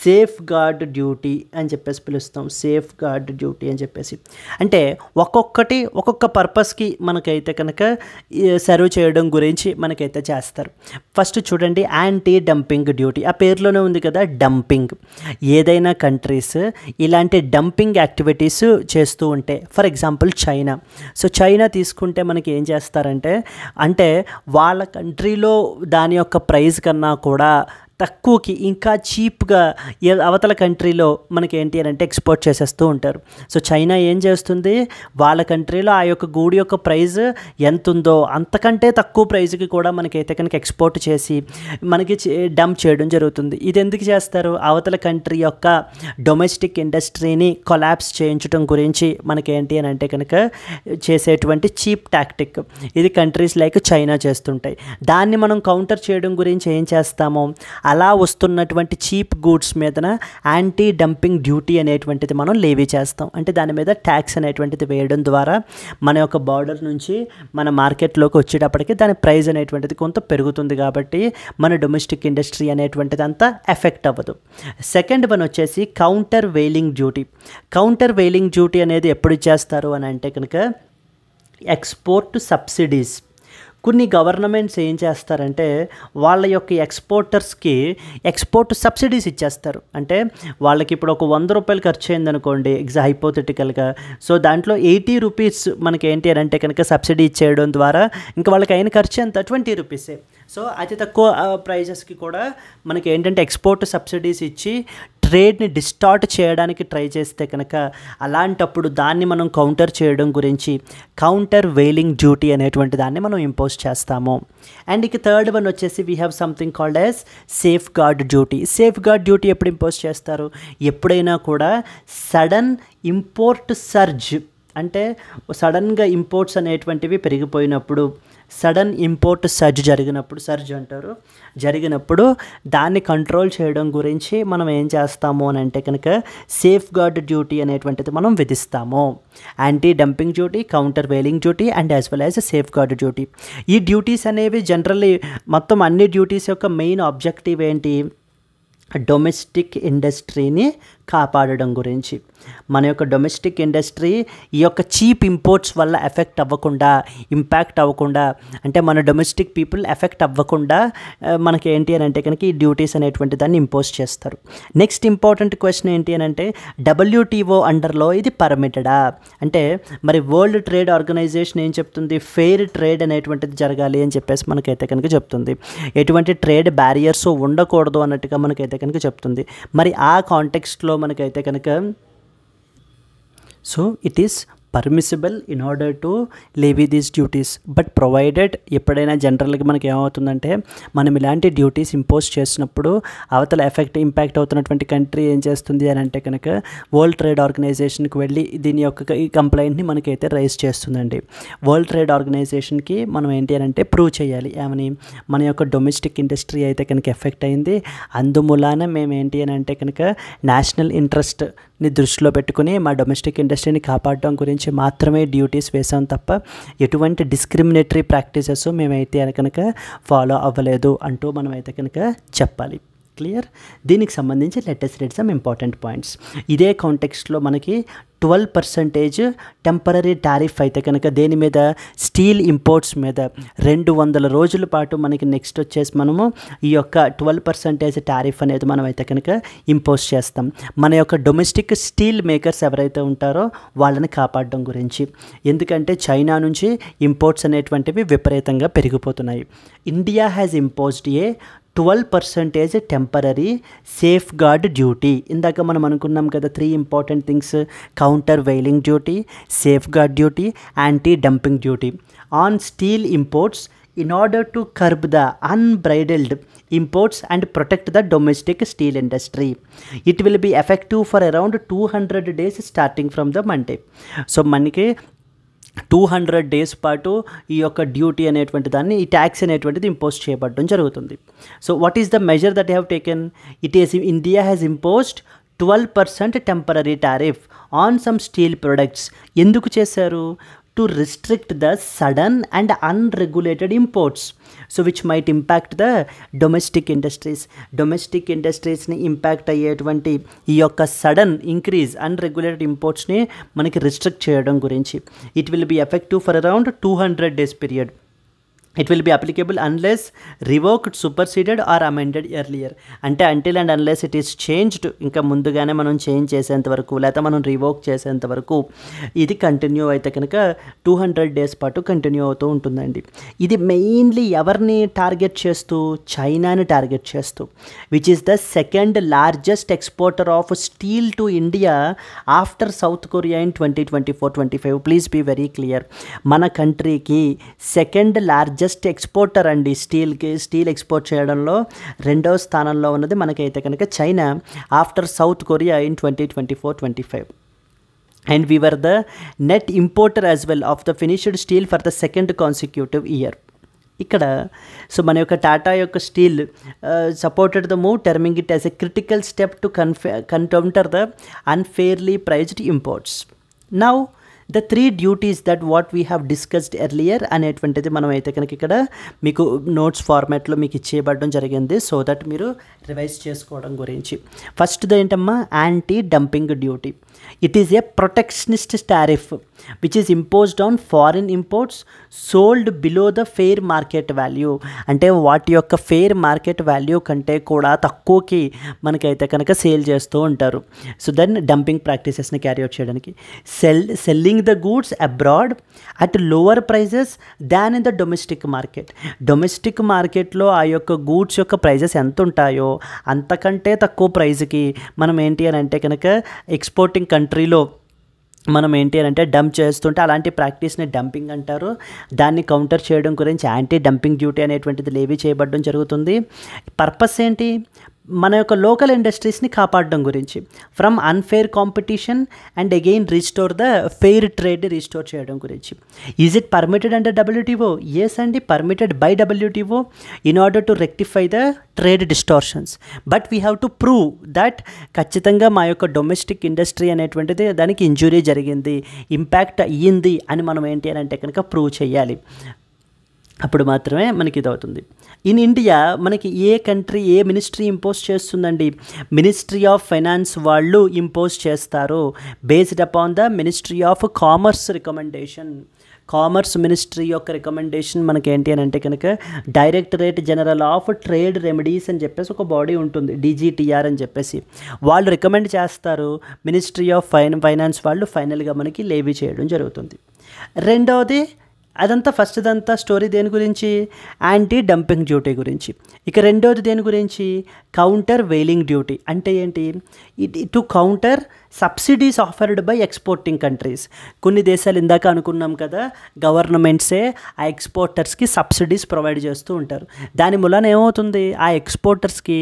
Speaker 2: safeguard duty అని చెప్పేసి పిలుస్తాం. సేఫ్ గార్డ్ డ్యూటీ అని చెప్పేసి అంటే ఒక్కొక్క పర్పస్కి మనకైతే కనుక సర్వ్ చేయడం గురించి మనకైతే చేస్తారు. ఫస్ట్ చూడండి, యాంటీ డంపింగ్ డ్యూటీ. ఆ పేరులోనే ఉంది కదా డంపింగ్. ఏదైనా కంట్రీస్ ఇలాంటి డంపింగ్ యాక్టివిటీస్ చేస్తూ ఉంటే, for example China. So China తీసుకుంటే మనకి ఏం చేస్తారంటే, అంటే వాళ్ళ కంట్రీలో దాని యొక్క ప్రైస్ కన్నా కూడా తక్కువకి ఇంకా చీప్గా అవతల కంట్రీలో మనకి ఏంటి అని అంటే ఎక్స్పోర్ట్ చేసేస్తూ ఉంటారు. సో చైనా ఏం చేస్తుంది, వాళ్ళ కంట్రీలో ఆ యొక్క గూడి యొక్క ప్రైస్ ఎంత ఉందో అంతకంటే తక్కువ ప్రైస్కి కూడా మనకైతే కనుక ఎక్స్పోర్ట్ చేసి మనకి డంప్ చేయడం జరుగుతుంది. ఇది ఎందుకు చేస్తారు, అవతల కంట్రీ యొక్క డొమెస్టిక్ ఇండస్ట్రీని కొలాప్స్ చేయించడం గురించి మనకేంటి అని అంటే కనుక చేసేటువంటి చీప్ టాక్టిక్. ఇది కంట్రీస్ లైక్ చైనా చేస్తుంటాయి. దాన్ని మనం కౌంటర్ చేయడం గురించి ఏం చేస్తామో, అలా వస్తున్నటువంటి చీప్ గూడ్స్ మీదన యాంటీ డంపింగ్ డ్యూటీ అనేటువంటిది మనం లేవీ చేస్తాం. అంటే దాని మీద ట్యాక్స్ అనేటువంటిది వేయడం ద్వారా మన యొక్క బార్డర్ నుంచి మన మార్కెట్లోకి వచ్చేటప్పటికి దాని ప్రైస్ అనేటువంటిది కొంత పెరుగుతుంది. కాబట్టి మన డొమెస్టిక్ ఇండస్ట్రీ అనేటువంటిది అంతా ఎఫెక్ట్ అవ్వదు. సెకండ్ వన్ వచ్చేసి counter wailing duty. Countervailing duty అనేది ఎప్పుడు ఇచ్చేస్తారు అని అంటే కనుక ఎక్స్పోర్ట్ సబ్సిడీస్. కొన్ని గవర్నమెంట్స్ ఏం చేస్తారంటే వాళ్ళ యొక్క ఎక్స్పోర్టర్స్కి ఎక్స్పోర్ట్ సబ్సిడీస్ ఇచ్చేస్తారు. అంటే వాళ్ళకి ఇప్పుడు ఒక 100 రూపాయలు ఖర్చు అయిందనుకోండి హైపోథెటికల్గా, సో దాంట్లో 80 రూపీస్ మనకి ఏంటి అని అంటే కనుక సబ్సిడీ ఇచ్చేయడం ద్వారా ఇంకా వాళ్ళకి అయిన ఖర్చు ఎంత 20 రూపీసే. సో అతి తక్కువ ప్రైజెస్కి కూడా మనకి ఏంటంటే ఎక్స్పోర్ట్ సబ్సిడీస్ ఇచ్చి ట్రేడ్ని డిస్టార్ట్ చేయడానికి ట్రై చేస్తే కనుక అలాంటప్పుడు దాన్ని మనం కౌంటర్ చేయడం గురించి కౌంటర్ వెయిలింగ్ డ్యూటీ అనేటువంటి దాన్ని మనం ఇంపోజ్ చేస్తాము. అండ్ ఇక థర్డ్ వన్ వచ్చేసి we have something called as safeguard duty. Safeguard duty ఎప్పుడు ఇంపోజ్ చేస్తారు, ఎప్పుడైనా కూడా సడన్ ఇంపోర్ట్ సర్జ్, అంటే సడన్గా ఇంపోర్ట్స్ అనేటువంటివి పెరిగిపోయినప్పుడు, సడన్ ఇంపోర్ట్ సర్జ్ జరిగినప్పుడు దాన్ని కంట్రోల్ చేయడం గురించి మనం ఏం చేస్తాము అని అంటే కనుక సేఫ్ గార్డ్ డ్యూటీ అనేటువంటిది మనం విధిస్తాము. Anti dumping duty, countervailing duty and as well as safeguard duty. ఈ డ్యూటీస్ అనేవి జనరల్లీ మొత్తం అన్ని డ్యూటీస్ యొక్క మెయిన్ ఆబ్జెక్టివ్ ఏంటి, డొమెస్టిక్ ఇండస్ట్రీని కాపాడడం గురించి. మన యొక్క డొమెస్టిక్ ఇండస్ట్రీ ఈ యొక్క చీప్ ఇంపోర్ట్స్ వల్ల ఎఫెక్ట్ అవ్వకుండా, ఇంపాక్ట్ అవ్వకుండా, అంటే మన డొమెస్టిక్ పీపుల్ ఎఫెక్ట్ అవ్వకుండా మనకి ఏంటి అని అంటే కనుక ఈ డ్యూటీస్ అనేటువంటి దాన్ని ఇంపోజ్ చేస్తారు. నెక్స్ట్ ఇంపార్టెంట్ క్వశ్చన్ ఏంటి అని అంటే WTO అండర్లో ఇది పర్మిటెడా అంటే మరి వరల్డ్ ట్రేడ్ ఆర్గనైజేషన్ ఏం చెప్తుంది, ఫెయిర్ ట్రేడ్ అనేటువంటిది జరగాలి అని చెప్పేసి మనకైతే కనుక చెప్తుంది. ఎటువంటి ట్రేడ్ బ్యారియర్స్ ఉండకూడదు అన్నట్టుగా మనకైతే కనుక చెప్తుంది. మరి ఆ కాంటెక్స్ట్లో మనకైతే కనుక so it is permissible in order to Levi these duties, but provided ఎప్పుడైనా జనరల్గా మనకి ఏమవుతుందంటే మనం ఇలాంటి డ్యూటీస్ ఇంపోజ్ చేసినప్పుడు అవతల ఇంపాక్ట్ అవుతున్నటువంటి కంట్రీ ఏం చేస్తుంది అని అంటే కనుక వరల్డ్ ట్రేడ్ ఆర్గనైజేషన్కి వెళ్ళి దీని యొక్క ఈ కంప్లైంట్ని మనకైతే రైజ్ చేస్తుందండి. వరల్డ్ ట్రేడ్ ఆర్గనైజేషన్కి మనం ఏంటి అని అంటే ప్రూవ్ చేయాలి ఏమని, మన యొక్క డొమెస్టిక్ ఇండస్ట్రీ అయితే కనుక ఎఫెక్ట్ అయింది, అందుమూలాన మేము ఏంటి అని అంటే కనుక నేషనల్ ఇంట్రెస్ట్ని దృష్టిలో పెట్టుకుని మా డొమెస్టిక్ ఇండస్ట్రీని కాపాడడం గురించి మాత్రమే డ్యూటీస్ వేసాం తప్ప ఎటువంటి డిస్క్రిమినేటరీ ప్రాక్టీసెస్ మేమైతే కనుక ఫాలో అవ్వలేదు అంటూ మనం అయితే కనుక చెప్పాలి. క్లియర్? దీనికి సంబంధించి latest read some important points. ఇదే కాంటెక్స్ట్లో మనకి 12% టెంపరరీ టారిఫ్ అయితే కనుక దేని మీద, స్టీల్ ఇంపోర్ట్స్ మీద 200 రోజుల పాటు మనకి నెక్స్ట్ వచ్చేసి మనము ఈ యొక్క 12% టారిఫ్ అనేది మనం అయితే కనుక ఇంపోజ్ చేస్తాం మన యొక్క డొమెస్టిక్ స్టీల్ మేకర్స్ ఎవరైతే ఉంటారో వాళ్ళని కాపాడడం గురించి. ఎందుకంటే చైనా నుంచి ఇంపోర్ట్స్ అనేటువంటివి విపరీతంగా పెరిగిపోతున్నాయి. India has imposed a 12% temporary safeguard duty. ఇందాక మనం అనుకున్నాం కదా 3 important things, countervailing duty, safeguard duty, anti dumping duty on steel imports in order to curb the unbridled imports and protect the domestic steel industry. It will be effective for around 200 days starting from the Monday. So మనకి 200 days పాటు ఈ యొక్క duty అనేటువంటి దాన్ని, ఈ tax అనేటువంటిది impose చేయబడడం జరుగుతుంది. So what is the measure that have taken? It is India has imposed 12% temporary tariff on some steel products. ఎందుకు చేశారు? to restrict the sudden and unregulated imports, so which might impact the domestic industries. Domestic industries ni impact అయ్యేటువంటి ఈ యొక్క sudden increase unregulated ఇంపోర్ట్స్ని మనకి restrict చేయడం గురించి. It will be effective for around 200 days period. It will be applicable unless revoked, superseded or amended earlier. అంటే until and unless it is changed, ఇంకా ముందుగానే మనం చేంజ్ చేసేంత వరకు లేకపోతే మనం రివోక్ చేసేంత వరకు ఇది కంటిన్యూ అయితే కనుక 200 days పాటు కంటిన్యూ అవుతూ ఉంటుందండి. ఇది మెయిన్లీ ఎవరిని టార్గెట్ చేస్తూ? చైనాని టార్గెట్ చేస్తూ, which is the second largest exporter of steel to India after South Korea in 2024-25. Please be very clear. మన కంట్రీకి సెకండ్ లార్జెస్ట్ ఎక్స్పోర్టర్ అండి స్టీల్ ఎక్స్పోర్ట్ చేయడంలో రెండవ స్థానంలో ఉన్నది మనకైతే కనుక China after South Korea in 2024-25. And we were the net importer as well of the finished steel for the second consecutive year. ఇక్కడ సో మన యొక్క టాటా యొక్క steel supported the move, terming it as a critical step to counter the unfairly priced imports. Now the 3 duties that what we have discussed earlier అనేటువంటిది మనం అయితే కనుక ఇక్కడ మీకు నోట్స్ ఫార్మాట్లో మీకు ఇచ్చేయబడడం జరిగింది, సో దట్ మీరు రివైజ్ చేసుకోవడం గురించి. ఫస్ట్ది ఏంటమ్మా? Anti dumping duty. It is A protectionist tariff which is imposed on foreign imports sold below the fair market value. అంటే వాటి యొక్క ఫెయిర్ మార్కెట్ వాల్యూ కంటే కూడా తక్కువకి మనకైతే కనుక సేల్ చేస్తూ ఉంటారు. సో దెన్ డంపింగ్ ప్రాక్టీసెస్ని క్యారీ అవుట్ చేయడానికి. Selling the goods abroad at lower prices than in the domestic market. Domestic మార్కెట్లో ఆ యొక్క గూడ్స్ యొక్క ప్రైజెస్ ఎంత ఉంటాయో అంతకంటే తక్కువ ప్రైజ్కి మనం ఏంటి అని అంటే కనుక ఎక్స్పోర్టింగ్ కంట్రీలో మనం ఏంటి అని అంటే డంప్ చేస్తుంటే అలాంటి ప్రాక్టీస్ని డంపింగ్ అంటారు. దాన్ని కౌంటర్ చేయడం గురించి యాంటీ డంపింగ్ డ్యూటీ అనేటువంటిది లేవీ చేయబడడం జరుగుతుంది. పర్పస్ ఏంటి? మన యొక్క లోకల్ ఇండస్ట్రీస్ని కాపాడడం గురించి, from unfair competition and again restore the fair trade restore చేయడం గురించి. Is it permitted under WTO? Yes అండి, permitted by WTO in order to rectify the trade distortions. But we have to prove that ఖచ్చితంగా మా యొక్క domestic industry అనేటువంటిది దానికి injury జరిగింది, impact అయ్యింది అని మనం ఏంటి అని అంటే కనుక ప్రూవ్ చేయాలి. అప్పుడు మాత్రమే మనకి ఇది అవుతుంది. ఇన్ ఇండియా మనకి ఏ కంట్రీ ఏ మినిస్ట్రీ ఇంపోజ్ చేస్తుందండి? మినిస్ట్రీ ఆఫ్ ఫైనాన్స్ వాళ్ళు ఇంపోజ్ చేస్తారు based upon the ministry of commerce recommendation. Commerce ministry యొక్క రికమెండేషన్ మనకి ఏంటి అని అంటే కనుక directorate general of trade remedies అని చెప్పేసి ఒక బాడీ ఉంటుంది, DGTR అని చెప్పేసి. వాళ్ళు రికమెండ్ చేస్తారు, మినిస్ట్రీ ఆఫ్ ఫైనాన్స్ వాళ్ళు ఫైనల్గా మనకి లేవీ చేయడం జరుగుతుంది. రెండవది అదంతా ఫస్ట్దంతా స్టోరీ దేని గురించి? యాంటీ డంపింగ్ డ్యూటీ గురించి. ఇక రెండోది దేని గురించి? Counter wailing duty. అంటే ఏంటి? To counter subsidies offered by exporting countries. కొన్ని దేశాలు ఇందాక అనుకున్నాం కదా, గవర్నమెంట్సే ఆ ఎక్స్పోర్టర్స్కి సబ్సిడీస్ ప్రొవైడ్ చేస్తూ ఉంటారు. దాని మూలన ఏమవుతుంది? ఆ ఎక్స్పోర్టర్స్కి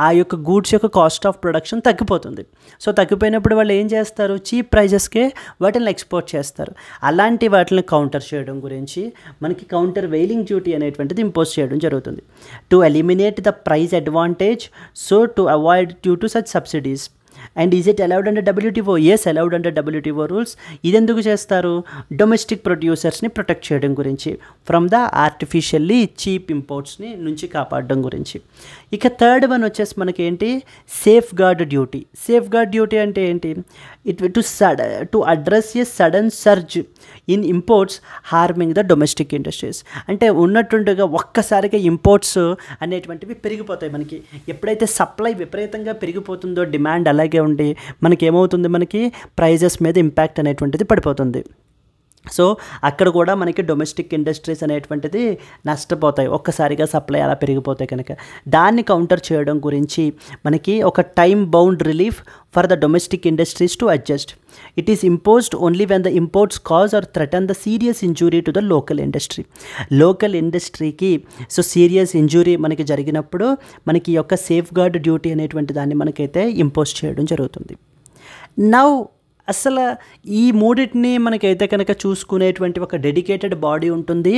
Speaker 2: ఆ యొక్క గూడ్స్ యొక్క కాస్ట్ ఆఫ్ ప్రొడక్షన్ తగ్గిపోతుంది. సో తగ్గిపోయినప్పుడు వాళ్ళు ఏం చేస్తారు? చీప్ ప్రైజెస్కే వాటిని ఎక్స్పోర్ట్ చేస్తారు. అలాంటి వాటిని కౌంటర్ చేయడం గురించి మనకి కౌంటర్ వెయిలింగ్ డ్యూటీ అనేటువంటిది ఇంపోజ్ చేయడం జరుగుతుంది. To eliminate the price advantage, so to avoid due to such subsidies. And is it allowed under WTO? Yes, allowed under WTO rules. ఇది ఎందుకు చేస్తారు? డొమెస్టిక్ ప్రొడ్యూసర్స్ని ప్రొటెక్ట్ చేయడం గురించి, ఫ్రమ్ ద ఆర్టిఫిషియల్లీ చీప్ ఇంపోర్ట్స్ని నుంచి కాపాడడం గురించి. ఇక థర్డ్ వన్ వచ్చేసి మనకి ఏంటి? Safeguard duty. Safeguard duty అంటే ఏంటి? It to address a sudden surge in imports harming the domestic industries. అంటే ఉన్నట్టుండగా ఒక్కసారిగా ఇంపోర్ట్స్ అనేటువంటివి పెరిగిపోతాయి. మనకి ఎప్పుడైతే సప్లై విపరీతంగా పెరిగిపోతుందో డిమాండ్ అలాగే ఉండి మనకి ఏమవుతుంది? మనకి ప్రైజెస్ మీద ఇంపాక్ట్ అనేటువంటిది పడిపోతుంది. సో అక్కడ కూడా మనకి డొమెస్టిక్ ఇండస్ట్రీస్ అనేటువంటిది నష్టపోతాయి ఒక్కసారిగా సప్లై అలా పెరిగిపోతాయి కనుక. దాన్ని కౌంటర్ చేయడం గురించి మనకి ఒక time bound relief for the domestic industries to adjust. It is imposed only when the imports cause or threaten the serious injury to the local industry. Local ఇండస్ట్రీకి సో సీరియస్ ఇంజూరీ మనకి జరిగినప్పుడు మనకి యొక్క safe gourd duty అనేటువంటి దాన్ని మనకైతే impose చేయడం జరుగుతుంది. నౌ అసలు ఈ మూడింటిని మనకైతే కనుక చూసుకునేటువంటి ఒక డెడికేటెడ్ బాడీ ఉంటుంది.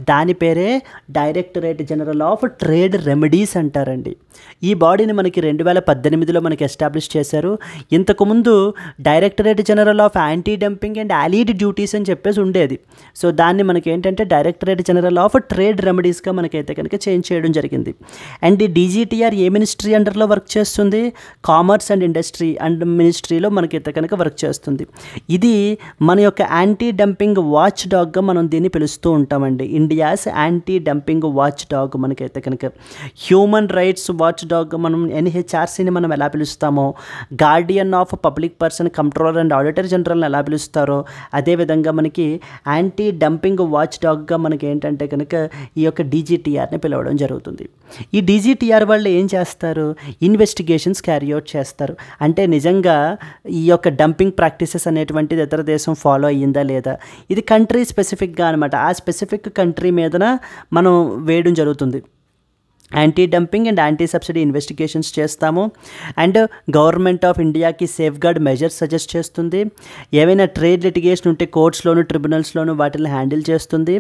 Speaker 2: దాని పేరే directorate general of trade remedies అంటారండి. ఈ బాడీని మనకి 2018లో మనకి ఎస్టాబ్లిష్ చేశారు. ఇంతకుముందు directorate general of anti dumping and allied duties అని చెప్పేసి ఉండేది. సో దాన్ని మనకి ఏంటంటే డైరెక్టరేట్ జనరల్ ఆఫ్ ట్రేడ్ రెమెడీస్గా మనకైతే కనుక చేంజ్ చేయడం జరిగింది. అండ్ ఈ DGTR ఏ మినిస్ట్రీ అండర్లో వర్క్ చేస్తుంది? కామర్స్ అండ్ ఇండస్ట్రీ అండ్ మినిస్ట్రీలో మనకైతే కనుక వర్క్ చేస్తుంది. ఇది మన యొక్క యాంటీ డంపింగ్ వాచ్ డాగ్గా మనం దీన్ని పిలుస్తూ ఉంటామండి. India's anti dumping watch dog మనకైతే కనుక. హ్యూమన్ రైట్స్ వాచ్ డాగ్ మనం NHRCని మనం ఎలా పిలుస్తామో, guardian of public person controller and auditor జనరల్ని ఎలా పిలుస్తారో అదేవిధంగా మనకి యాంటీ డంపింగ్ వాచ్ డాగ్గా మనకి ఏంటంటే కనుక ఈ యొక్క DGTRని పిలవడం జరుగుతుంది. ఈ DGTR వాళ్ళు ఏం చేస్తారు? ఇన్వెస్టిగేషన్స్ క్యారీ అవుట్ చేస్తారు. అంటే నిజంగా ఈ యొక్క డంపింగ్ ప్రాక్టీసెస్ అనేటువంటిది ఇతర దేశం ఫాలో అయ్యిందా లేదా, ఇది కంట్రీ స్పెసిఫిక్గా అనమాట. ఆ స్పెసిఫిక్ కంట్రీ మీదన మనం వేయడం జరుగుతుంది. Anti dumping and anti subsidy investigations చేస్తాము. అండ్ గవర్నమెంట్ ఆఫ్ ఇండియాకి సేఫ్ గార్డ్ మెజర్స్ సజెస్ట్ చేస్తుంది. ఏవైనా ట్రేడ్ లిటిగేషన్ ఉంటే కోర్ట్స్లోను ట్రిబ్యునల్స్లోను వాటిని హ్యాండిల్ చేస్తుంది.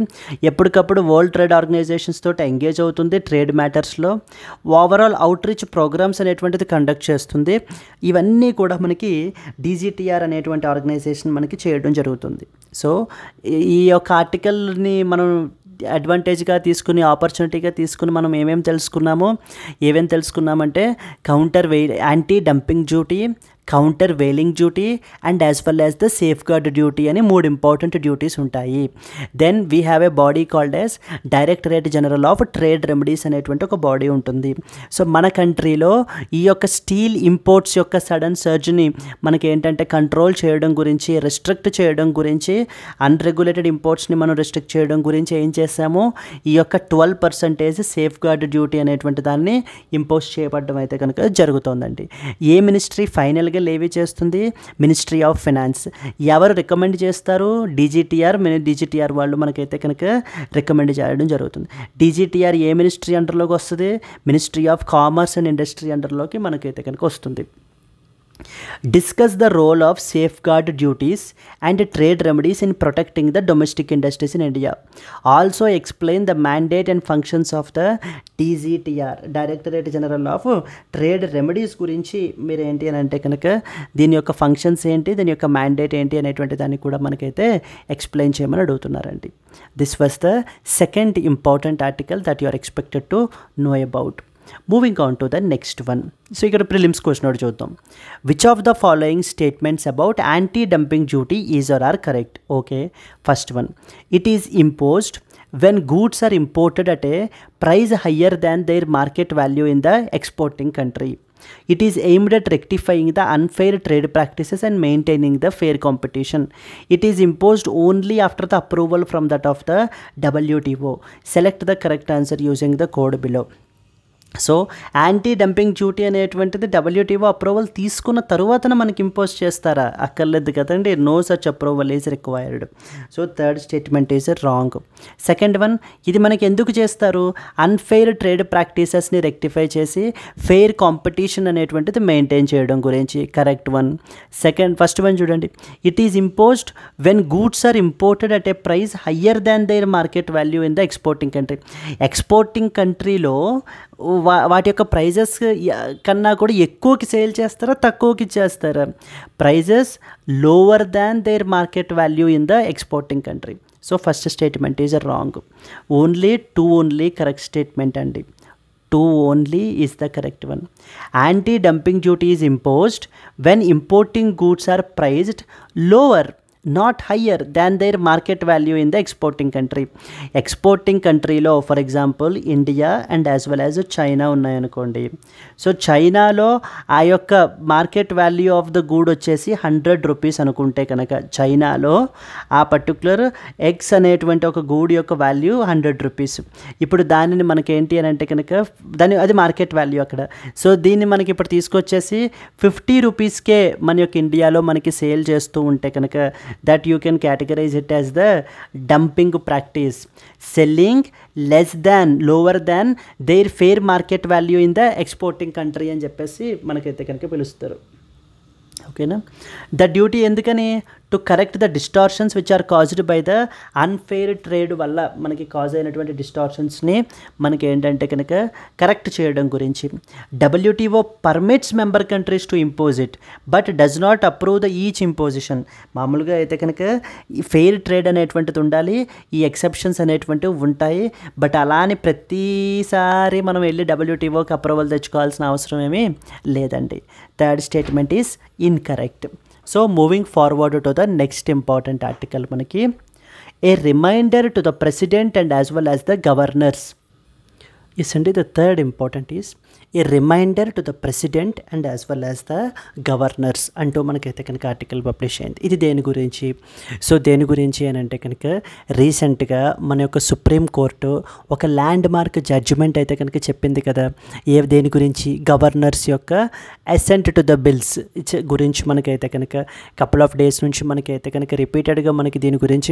Speaker 2: ఎప్పటికప్పుడు వరల్డ్ ట్రేడ్ ఆర్గనైజేషన్స్ తోటి ఎంగేజ్ అవుతుంది ట్రేడ్ మ్యాటర్స్లో. ఓవరాల్ అవుట్ రీచ్ ప్రోగ్రామ్స్ అనేటువంటిది కండక్ట్ చేస్తుంది. ఇవన్నీ కూడా మనకి DGTR అనేటువంటి ఆర్గనైజేషన్ మనకి చేయడం జరుగుతుంది. సో ఈ యొక్క ఆర్టికల్ని మనం అడ్వాంటేజ్గా తీసుకుని ఆపర్చునిటీగా తీసుకుని మనం ఏమేమి తెలుసుకున్నామంటే anti dumping duty, countervailing duty and as well as the safeguard duty అని 3 ఇంపార్టెంట్ డ్యూటీస్ ఉంటాయి. Then we have a body called as directorate general of trade remedies అనేటువంటి ఒక బాడీ ఉంటుంది. సో మన కంట్రీలో ఈ యొక్క స్టీల్ ఇంపోర్ట్స్ యొక్క సడన్ సర్జ్ని మనకి ఏంటంటే కంట్రోల్ చేయడం గురించి, రెస్ట్రిక్ట్ చేయడం గురించి, అన్రెగ్యులేటెడ్ ఇంపోర్ట్స్ని మనం రెస్ట్రిక్ట్ చేయడం గురించి ఏం చేసాము? ఈ యొక్క 12% సేఫ్ గార్డ్ డ్యూటీ అనేటువంటి దాన్ని ఇంపోజ్ చేయబడడం అయితే కనుక జరుగుతోందండి. ఏ మినిస్ట్రీ ఫైనల్గా లేవీ చేస్తుంది? Ministry of finance. ఎవరు రికమెండ్ చేస్తారు? DGTR వాళ్ళు మనకైతే కనుక రికమెండ్ చేయడం జరుగుతుంది. DGTR ఏ మినిస్ట్రీ అండర్లోకి వస్తుంది? Ministry of commerce and industry అండర్లోకి మనకైతే కనుక వస్తుంది. Discuss the role of safeguard duties and trade remedies in protecting the domestic industries in India. Also explain the mandate and functions of the DGTR, Directorate General of Trade Remedies గురించి మీరు ఏంటి అని అంటే కనుక దీని యొక్క ఫంక్షన్స్ ఏంటి, దీని యొక్క మ్యాండేట్ ఏంటి అనేటువంటి దాన్ని కూడా మనకైతే ఎక్స్ప్లెయిన్ చేయమని అడుగుతున్నారండి. This was the second important article that you are expected to know about. Moving on to the next one. So ఇక్కడ ప్రిలిమ్స్ క్వశ్చన్ ఒకటి చూద్దాం. Which of the following statements about anti dumping duty is are are correct? Okay, first one, it is imposed when goods are imported at a price higher than their market value in the exporting country. It is aimed at rectifying the unfair trade practices and maintaining the fair competition. It is imposed only after the approval from that of the WTO. Select the correct answer using the code below. So anti dumping duty అనేటువంటిది WTO approval తీసుకున్న తరువాతన మనకి impose చేస్తారా? అక్కర్లేదు కదండి. No such approval is required. So third statement is wrong. Second one, ఇది మనకి ఎందుకు చేస్తారు? అన్ఫెయిర్ ట్రేడ్ ప్రాక్టీసెస్ని రెక్టిఫై చేసి ఫెయిర్ కాంపిటీషన్ అనేటువంటిది మెయింటైన్ చేయడం గురించి. Correct one. ఫస్ట్ వన్ చూడండి, it is imposed when goods are imported at a price higher than their market value in the exporting country. Exporting కంట్రీలో వాటి యొక్క ప్రైజెస్ కన్నా కూడా ఎక్కువకి సేల్ చేస్తారా, తక్కువకి ఇచ్చేస్తారా? Prices lower than their market value in the exporting country. So first statement is wrong. Only correct statement అండి. 2 only is the correct one. Anti-dumping duty is imposed when importing goods are priced lower, not higher than their market value in the exporting country. Exporting country లో for example India and as well as China ఉన్నాయనుకోండి. So చైనాలో ఆ యొక్క market value of the గూడ్ వచ్చేసి 100 rupees అనుకుంటే కనుక, చైనాలో ఆ పర్టికులర్ ఎగ్స్ అనేటువంటి ఒక గూడ్ యొక్క వాల్యూ 100 రూపీస్. ఇప్పుడు దానిని మనకి ఏంటి అని అంటే కనుక అది మార్కెట్ వాల్యూ అక్కడ. సో దీన్ని మనకి ఇప్పుడు తీసుకొచ్చేసి 50 రూపీస్కే మన యొక్క ఇండియాలో మనకి సేల్ చేస్తూ ఉంటే కనుక that you can categorize it as the dumping practice, selling lower than their fair market value in the exporting country అని చెప్పేసి మనకైతే కనుక పిలుస్తారు. ఓకేనా? ద డ్యూటీ ఎందుకని? To correct the distortions which are caused by the unfair trade వల్ల మనకి cause అయినటువంటి డిస్టార్షన్స్ని మనకి ఏంటంటే కనుక కరెక్ట్ చేయడం గురించి. WTO permits member countries to impose it but does not approve the each imposition. మామూలుగా అయితే కనుక ఈ ఫెయిర్ ట్రేడ్ అనేటువంటిది ఉండాలి, ఈ ఎక్సెప్షన్స్ అనేటువంటివి ఉంటాయి. బట్ అలా అని ప్రతిసారి మనం వెళ్ళి WTOకి అప్రూవల్ తెచ్చుకోవాల్సిన అవసరం ఏమీ లేదండి. Third statement is incorrect. So moving forward to the next important article మనకి, a reminder to the president and as well as the governors. Yes అండి, the third important is a reminder to the president and as well as the governors అంటూ మనకైతే కనుక article publish అయింది. ఇది దేని గురించి? So దేని గురించి అని అంటే కనుక రీసెంట్గా మన యొక్క సుప్రీం కోర్టు ఒక ల్యాండ్ మార్క్ జడ్జిమెంట్ అయితే కనుక చెప్పింది కదా. దేని గురించి? గవర్నర్స్ యొక్క అసెంట్ టు ద బిల్స్ గురించి మనకైతే కనుక కపుల్ ఆఫ్ డేస్ నుంచి మనకైతే కనుక రిపీటెడ్గా మనకి దీని గురించి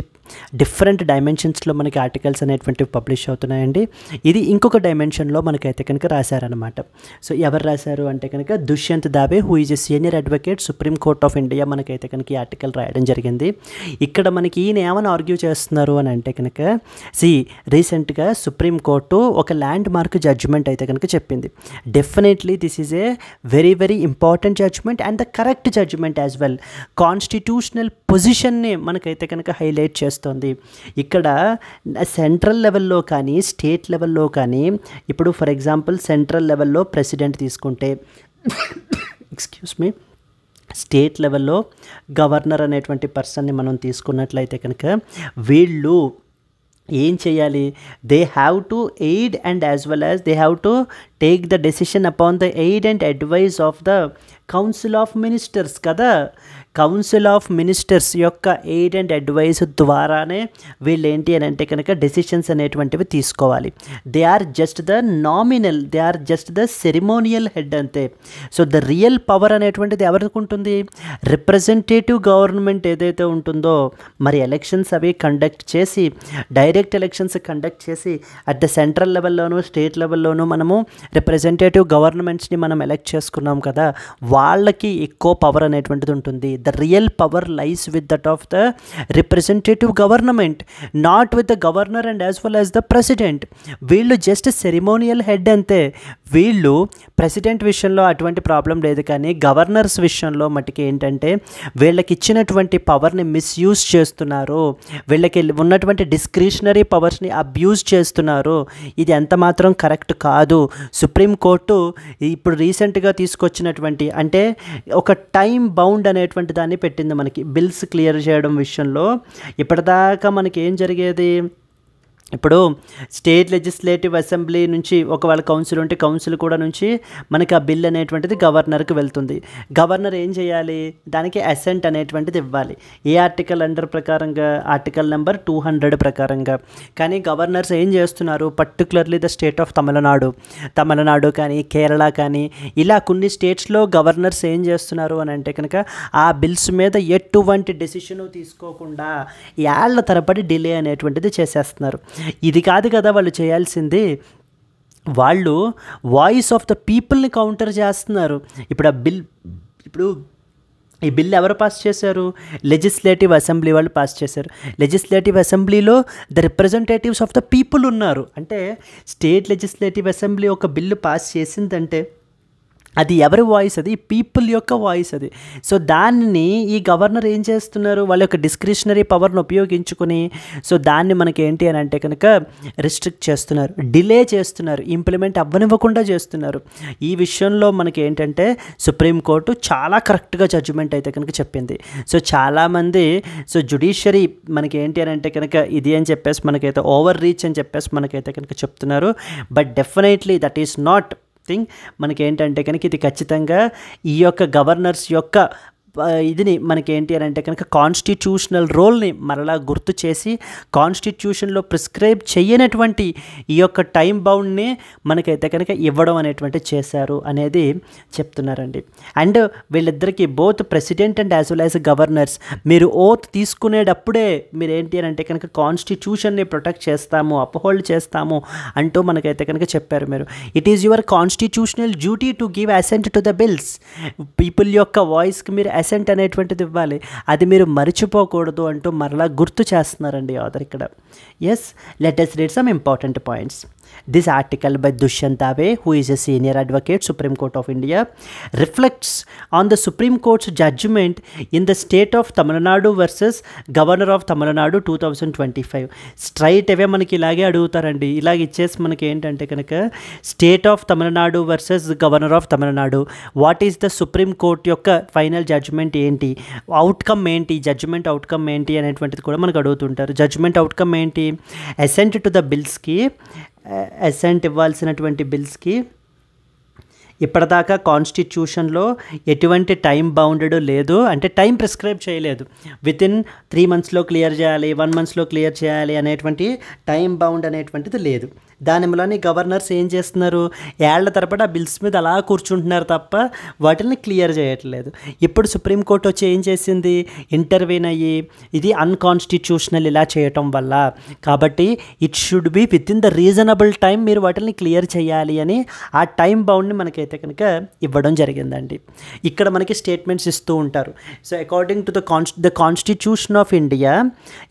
Speaker 2: డిఫరెంట్ డైమెన్షన్స్లో మనకి ఆర్టికల్స్ అనేటువంటివి పబ్లిష్ అవుతున్నాయండి. ఇది ఇంకొక డైమెన్షన్లో మనకైతే కనుక రాశారనమాట. సో ఎవరు రాశారు అంటే కనుక Dushyant Dave, who is a senior advocate supreme court of India, మనకైతే కనుక ఈ ఆర్టికల్ రాయడం జరిగింది. ఇక్కడ మనకి ఈయన ఏమని ఆర్గ్యూ చేస్తున్నారు అని అంటే కనుక రీసెంట్గా సుప్రీం కోర్టు ఒక ల్యాండ్ మార్క్ జడ్జిమెంట్ అయితే కనుక చెప్పింది. Definitely this is a very very important judgment and the correct judgment as well. Constitutional పొజిషన్ని మనకైతే కనుక హైలైట్ చేస్తుంది. ఇక్కడ సెంట్రల్ లెవెల్లో కానీ స్టేట్ లెవెల్లో కానీ, ఇప్పుడు ఫర్ ఎగ్జాంపుల్ సెంట్రల్ లెవెల్లో ప్రెసిడెంట్ తీసుకుంటే, ఎక్స్క్యూజ్ మీ, స్టేట్ లెవెల్లో గవర్నర్ అనేటువంటి పర్సన్ని మనం తీసుకున్నట్లయితే కనుక వీళ్ళు ఏం చేయాలి? They have to aid and as well as they have to take the decision upon the aid and advise of the council of ministers కదా. కౌన్సిల్ ఆఫ్ మినిస్టర్స్ యొక్క ఎయిడ్ అండ్ అడ్వైస్ ద్వారానే వీళ్ళు ఏంటి అని అంటే కనుక డెసిషన్స్ అనేటువంటివి తీసుకోవాలి. They are just the nominal, they are just the ceremonial head అంతే. సో ద రియల్ పవర్ అనేటువంటిది ఎవరికి ఉంటుంది? రిప్రజెంటేటివ్ గవర్నమెంట్ ఏదైతే ఉంటుందో, మరి ఎలక్షన్స్ అవి కండక్ట్ చేసి, డైరెక్ట్ ఎలక్షన్స్ కండక్ట్ చేసి అట్ ద సెంట్రల్ లెవెల్లోనూ స్టేట్ లెవెల్లోనూ మనము రిప్రజెంటేటివ్ గవర్నమెంట్స్ని మనం ఎలక్ట్ చేసుకున్నాం కదా, వాళ్ళకి ఎక్కువ పవర్ అనేటువంటిది ఉంటుంది. The real power lies with that of the representative government, not with the governor and as well as the president. వీళ్ళు జస్ట్ సెరిమోనియల్ హెడ్ అంతే. వీళ్ళు ప్రెసిడెంట్ విషయంలో అటువంటి ప్రాబ్లం లేదు, కానీ గవర్నర్స్ విషయంలో మటుకు ఏంటంటే వీళ్ళకి ఇచ్చినటువంటి పవర్ని మిస్యూజ్ చేస్తున్నారు, వీళ్ళకి ఉన్నటువంటి డిస్క్రిషనరీ పవర్స్ని అబ్యూజ్ చేస్తున్నారు. ఇది ఎంత మాత్రం కరెక్ట్ కాదు. సుప్రీంకోర్టు ఇప్పుడు రీసెంట్గా తీసుకొచ్చినటువంటి అంటే ఒక టైం బౌండ్ అనేటువంటి దాన్ని పెట్టింది మనకి బిల్స్ క్లియర్ చేయడం విషయంలో. ఇప్పటిదాకా మనకి ఏం జరిగేది, ఇప్పుడు స్టేట్ లెజిస్లేటివ్ అసెంబ్లీ నుంచి ఒకవేళ కౌన్సిల్ ఉంటే కౌన్సిల్ కూడా నుంచి మనకి ఆ బిల్ అనేటువంటిది గవర్నర్కి వెళ్తుంది. గవర్నర్ ఏం చేయాలి, దానికి అసెంట్ అనేటువంటిది ఇవ్వాలి. ఏ ఆర్టికల్ అండర్ ప్రకారంగా, ఆర్టికల్ నెంబర్ 200 ప్రకారంగా. కానీ గవర్నర్స్ ఏం చేస్తున్నారు, particularly the state of Tamil Nadu కానీ కేరళ కానీ ఇలా కొన్ని స్టేట్స్లో గవర్నర్స్ ఏం చేస్తున్నారు అని అంటే కనుక ఆ బిల్స్ మీద ఎటువంటి డెసిషన్ తీసుకోకుండా ఏళ్ల తరబడి డిలే అనేటువంటిది చేసేస్తున్నారు. ఇది కాదు కదా వాళ్ళు చేయాల్సింది, వాళ్ళు వాయిస్ ఆఫ్ ద పీపుల్ని కౌంటర్ చేస్తున్నారు. ఇప్పుడు ఈ బిల్ ఎవరు పాస్ చేశారు, లెజిస్లేటివ్ అసెంబ్లీ వాళ్ళు పాస్ చేశారు. లెజిస్లేటివ్ అసెంబ్లీలో the representatives of the people ఉన్నారు. అంటే స్టేట్ లెజిస్లేటివ్ అసెంబ్లీ ఒక బిల్లు పాస్ చేసిందంటే అది ఎవరి వాయిస్, అది పీపుల్ యొక్క వాయిస్ అది. సో దాన్ని ఈ గవర్నర్ ఏం చేస్తున్నారు, వాళ్ళ యొక్క డిస్క్రిషనరీ పవర్ను ఉపయోగించుకొని సో దాన్ని మనకి ఏంటి అని అంటే కనుక రిస్ట్రిక్ట్ చేస్తున్నారు, డిలే చేస్తున్నారు, ఇంప్లిమెంట్ అవ్వనివ్వకుండా చేస్తున్నారు. ఈ విషయంలో మనకి ఏంటంటే సుప్రీంకోర్టు చాలా కరెక్ట్గా జడ్జిమెంట్ అయితే కనుక చెప్పింది. సో చాలామంది జ్యుడిషియరీ మనకి ఏంటి అని అంటే కనుక ఇది అని చెప్పేసి మనకైతే ఓవర్ రీచ్ అని చెప్పేసి మనకైతే కనుక చెప్తున్నారు. But definitely that is not thing. మనకేంటంటే కనుక ఇది ఖచ్చితంగా ఈ యొక్క గవర్నర్స్ యొక్క ఇదిని మనకేంటి అని అంటే కనుక కాన్స్టిట్యూషనల్ రోల్ని మరలా గుర్తు చేసి కాన్స్టిట్యూషన్లో ప్రిస్క్రైబ్ చేయనటువంటి ఈ యొక్క టైం బౌండ్ని మనకైతే కనుక ఇవ్వడం అనేటువంటి చేశారు అనేది చెప్తున్నారండి. అండ్ వీళ్ళిద్దరికీ both president and as well as governors మీరు ఓత్ తీసుకునేటప్పుడే మీరు ఏంటి అని అంటే కనుక కాన్స్టిట్యూషన్ని ప్రొటెక్ట్ చేస్తాము, అప్హోల్డ్ చేస్తాము అంటూ మనకైతే కనుక చెప్పారు. మీరు it is your constitutional duty to give assent to the bills. People యొక్క వాయిస్కి మీరు అసెంట్ అనేటువంటిది ఇవ్వాలి, అది మీరు మర్చిపోకూడదు అంటూ మరలా గుర్తు చేస్తున్నారండి ఆథర్ ఇక్కడ. Yes, let us read some important points. This article by Dushyant Dave, who is a senior advocate, Supreme Court of India, reflects on the Supreme Court's judgment in the state of Tamil Nadu versus Governor of Tamil Nadu 2025. Straight away మనకి ఇలాగే అడుగుతారండి. ఇలాగ ఇచ్చేసి మనకి ఏంటంటే కనుక state of Tamil Nadu versus governor of Tamil Nadu, what is the Supreme court యొక్క final judgement ఏంటి, అవుట్కమ్ ఏంటి, జడ్జ్మెంట్ అవుట్కమ్ ఏంటి అనేటువంటిది కూడా మనకు అడుగుతుంటారు. జడ్జ్మెంట్ అవుట్కమ్ ఏంటి, అసెంట్ టు ద బిల్స్కి, అసెంట్ ఇవ్వాల్సినటువంటి బిల్స్కి ఇప్పటిదాకా కాన్స్టిట్యూషన్లో ఎటువంటి టైం బౌండెడ్ లేదు, అంటే టైం ప్రిస్క్రైబ్ చేయలేదు. వితిన్ 3 monthsలో క్లియర్ చేయాలి, 1 monthలో క్లియర్ చేయాలి అనేటువంటి టైం బౌండ్ అనేటువంటిది లేదు. దాని వలన గవర్నర్స్ ఏం చేస్తున్నారు, ఏళ్ల తరబడి ఆ బిల్స్ మీద అలా కూర్చుంటున్నారు తప్ప వాటిని క్లియర్ చేయట్లేదు. ఇప్పుడు సుప్రీంకోర్టు వచ్చి ఏం చేసింది, ఇంటర్వ్యూన్ అయ్యి ఇది అన్కాన్స్టిట్యూషనల్ ఇలా చేయటం వల్ల, కాబట్టి it should be with in the reasonable time మీరు వాటిని క్లియర్ చేయాలి అని ఆ టైం బౌండ్ని మనకైతే కనుక ఇవ్వడం జరిగిందండి. ఇక్కడ మనకి స్టేట్మెంట్స్ ఇస్తూ ఉంటారు. So according to the constitution of India,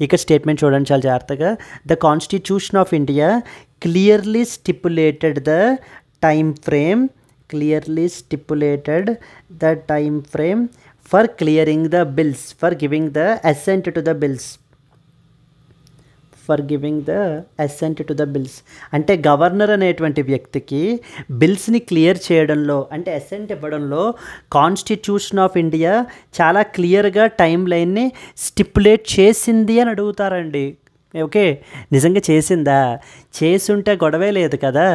Speaker 2: ఇక్కడ స్టేట్మెంట్ చూడండి చాలా జాగ్రత్తగా. The constitution of India clearly stipulated the time frame for clearing the bills, for giving the assent to the bills, అంటే గవర్నర్ అనేటువంటి వ్యక్తికి బిల్స్ని క్లియర్ చేయడంలో అంటే అసెంట్ ఇవ్వడంలో కాన్స్టిట్యూషన్ ఆఫ్ ఇండియా చాలా క్లియర్గా టైం లైన్ని స్టిపులేట్ చేసింది అని అడుగుతారండి. ఓకే, నిజంగా చేసిందా, చేసుంటే గొడవే లేదు కదా,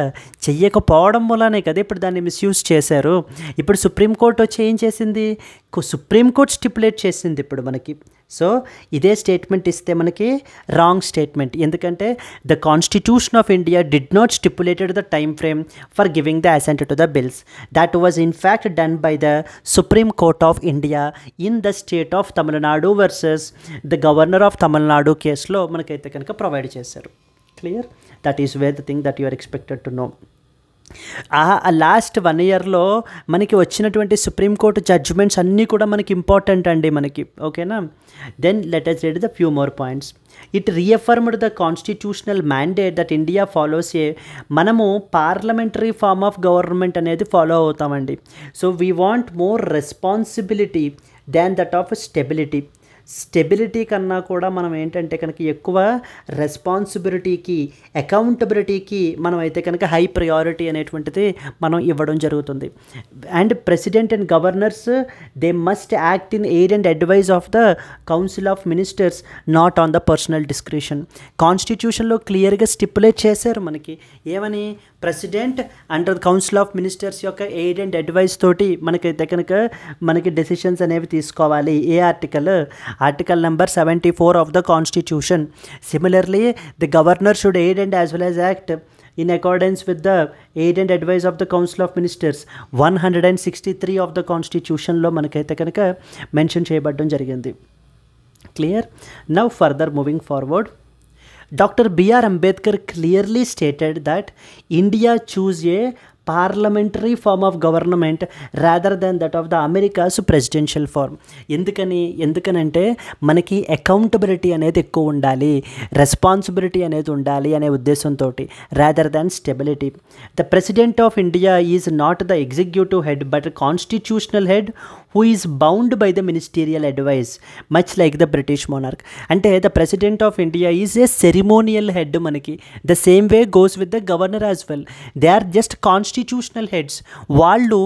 Speaker 2: చెయ్యకపోవడం వల్లనే కదా ఇప్పుడు దాన్ని మిస్యూజ్ చేశారు. ఇప్పుడు సుప్రీంకోర్టు వచ్చి ఏం చేసింది, సుప్రీంకోర్టు స్టిపులేట్ చేసింది ఇప్పుడు మనకి. సో ఇదే స్టేట్మెంట్ ఇస్తే మనకి రాంగ్ స్టేట్మెంట్, ఎందుకంటే the constitution of India did not stipulated the time frame for giving the assent to the bills. That was in fact done by the Supreme court of India in the state of Tamil Nadu versus the governor of Tamil Nadu కేసులో మనకైతే కనుక provide చేశారు. Clear, that is where the thing that you are expected to know. Last 1 ఇయర్లో మనకి వచ్చినటువంటి supreme court judgements అన్నీ కూడా మనకి ఇంపార్టెంట్ అండి మనకి, ఓకేనా. Then let us read the few more points. It reaffirmed the constitutional mandate that India follows మనము పార్లమెంటరీ ఫార్మ్ ఆఫ్ గవర్నమెంట్ అనేది ఫాలో అవుతామండి. So we want more responsibility than that of stability కన్నా కూడా మనం ఏంటంటే కనుక ఎక్కువ రెస్పాన్సిబిలిటీకి, అకౌంటబిలిటీకి మనం అయితే కనుక హై ప్రయారిటీ అనేటువంటిది మనం ఇవ్వడం జరుగుతుంది. And president and governors they must act in aid and advise of the council of ministers, not on the personal discretion. కాన్స్టిట్యూషన్లో క్లియర్గా స్టిపులేట్ చేశారు మనకి, ఏమని, president and council of ministers యొక్క ఎయిడ్ అండ్ అడ్వైస్ తోటి మనకైతే కనుక మనకి డెసిషన్స్ అనేవి తీసుకోవాలి. A article number 74 of the constitution. Similarly the governor should aid and as well as act in accordance with the aid and advice of the Council of Ministers. 163 of the Constitution లో మనకైతే కనుక mention చేయబడడం జరిగింది. Clear? Now further moving forward, Dr. B.R. Ambedkar clearly stated that India choose a parliamentary form of government rather than that of the America's presidential form. ఎందుకనంటే మనకి accountability అనేది ఎక్కువ ఉండాలి, responsibility అనేది ఉండాలి అనే ఉద్దేశంతో, rather than stability. The president of India is not the executive head but constitutional head who is bound by the ministerial advice, much like the British monarch. అంటే the president of India is a ceremonial head మనకి. The same way goes with the governor as well. They are just constitutional heads. వాళ్ళు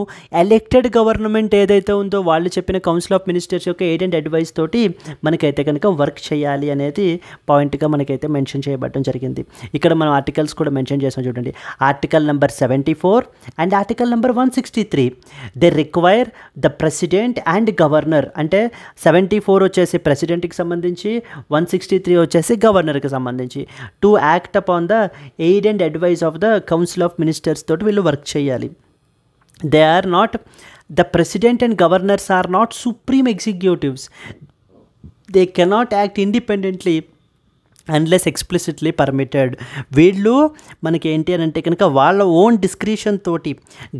Speaker 2: elected government ఏదైతే ఉందో వాళ్ళు చెప్పిన council of ministers యొక్క aid and advice తోటి మనకైతే కనుక వర్క్ చేయాలి అనేది పాయింట్గా మనకైతే మెన్షన్ చేయబడడం జరిగింది. ఇక్కడ మనం ఆర్టికల్స్ కూడా మెన్షన్ చేసాం చూడండి. Article number 74 and article number 163 they require the president and governor. అంటే 74 వచ్చేసి ప్రెసిడెంట్కి సంబంధించి, 163 వచ్చేసి గవర్నర్కి సంబంధించి, to act upon the aid and advice of the council of ministers తోటి వీళ్ళు వర్క్ చేయాలి. They are not, the president and governors are not supreme executives. They cannot act independently unless explicitly permitted. వీళ్ళు మనకి ఏంటి అని అంటే కనుక వాళ్ళ ఓన్ డిస్క్రిషన్ తోటి,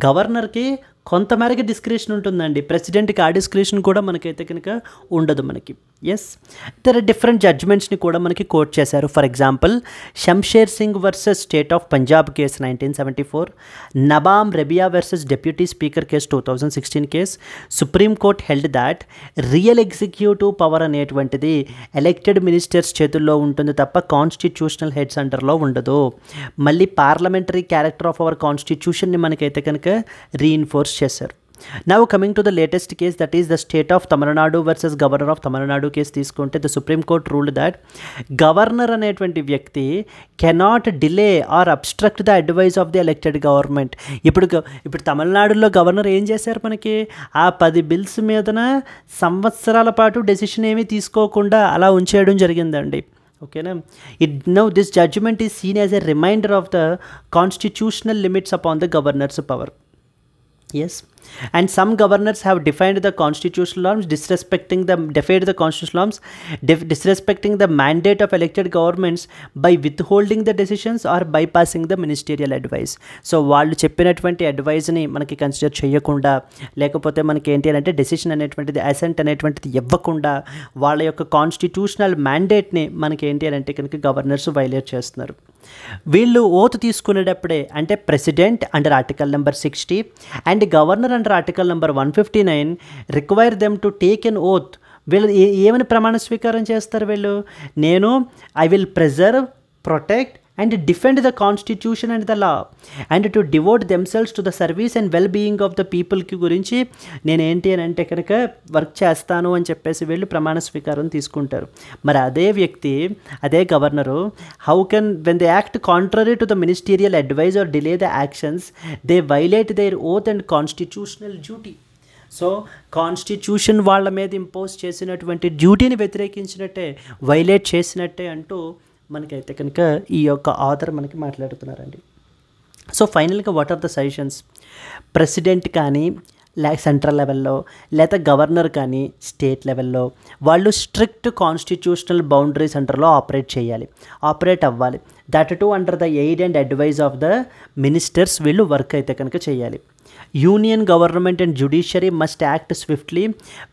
Speaker 2: గవర్నర్కి కొంతమేరకు డిస్క్రిషన్ ఉంటుందండి, ప్రెసిడెంట్కి ఆ డిస్క్రిషన్ కూడా మనకైతే కనుక ఉండదు మనకి. ఎస్, దర్ ఆర్ డిఫరెంట్ జడ్జ్మెంట్స్ని కూడా మనకి కోట్ చేశారు. For example, Shamsher Singh versus state of Punjab case 1974, Nabam Rebia versus deputy speaker case 2016 case. Supreme court held that real executive power అనేటువంటిది ఎలెక్టెడ్ మినిస్టర్స్ చేతుల్లో ఉంటుంది తప్ప కాన్స్టిట్యూషనల్ హెడ్స్ అండర్లో ఉండదు. మళ్ళీ పార్లమెంటరీ క్యారెక్టర్ ఆఫ్ అవర్ కాన్స్టిట్యూషన్ని మనకైతే కనుక రీఇన్ఫోర్స్ చేశారు. Now coming to the latest case, that is the state of Tamil Nadu versus governor of Tamil Nadu case తీసుకుంటే, the Supreme Court ruled that governor అనేటువంటి వ్యక్తి cannot delay or obstruct the advice of the elected government. ఇప్పుడు తమిళనాడులో governor ఏం చేశారు మనకి, ఆ 10 bills మీదన సంవత్సరాల పాటు డెసిషన్ ఏమీ తీసుకోకుండా అలా ఉంచేయడం జరిగిందండి. ఓకేనా. Now this judgment is seen as a reminder of the constitutional limits upon the governor's power. Yes, and some governors have defied the constitutional norms, defied the constitutional norms, disrespecting the mandate of elected governments by withholding the decisions or bypassing the ministerial advice. So వాళ్ళు చెప్పినటువంటి అడ్వైజ్ని మనకి consider చేయకుండా, లేకపోతే మనకి ఏంటి అంటే decision అనేటువంటిది, assigned అనేటువంటిది ఇవ్వకుండా వాళ్ళ యొక్క కాన్స్టిట్యూషనల్ మ్యాండేట్ని మనకి ఏంటి అంటే కనుక గవర్నర్స్ వైలేట్ చేస్తున్నారు. వీళ్ళు ఓత్ తీసుకునేటప్పుడే, అంటే president under article number 60 and governor under article number 159 require them to take an oath. వీళ్ళు ఏమని ప్రమాణ స్వీకారం చేస్తారు వీళ్ళు, నేను I will preserve, protect and defend the constitution and the law and to devote themselves to the service and well-being of the people కి గురించి నేను ఏంటి అని అంటే కనుక వర్క్ చేస్తాను అని చెప్పేసి వీళ్ళు ప్రమాణ స్వీకారం తీసుకుంటారు. మరి అదే వ్యక్తి, అదే governor, how can when they act contrary to the ministerial advice or delay the actions, they violate their oath and constitutional duty. So constitution వాళ్ళ మీద ఇంపోజ్ చేసినటువంటి డ్యూటీని వ్యతిరేకించినట్టే, వైలేట్ చేసినట్టే అంటూ మనకైతే కనుక ఈ యొక్క ఆథర్ మనకి మాట్లాడుతున్నారండి. సో ఫైనల్గా what are the suggestions? President కానీ సెంట్రల్ లెవెల్లో లేదా గవర్నర్ కానీ స్టేట్ లెవెల్లో వాళ్ళు స్ట్రిక్ట్ కాన్స్టిట్యూషనల్ బౌండరీస్ అండర్లో ఆపరేట్ అవ్వాలి. That to under the aid and advise of the ministers వీళ్ళు వర్క్ అయితే కనుక చేయాలి. Union government and judiciary must act swiftly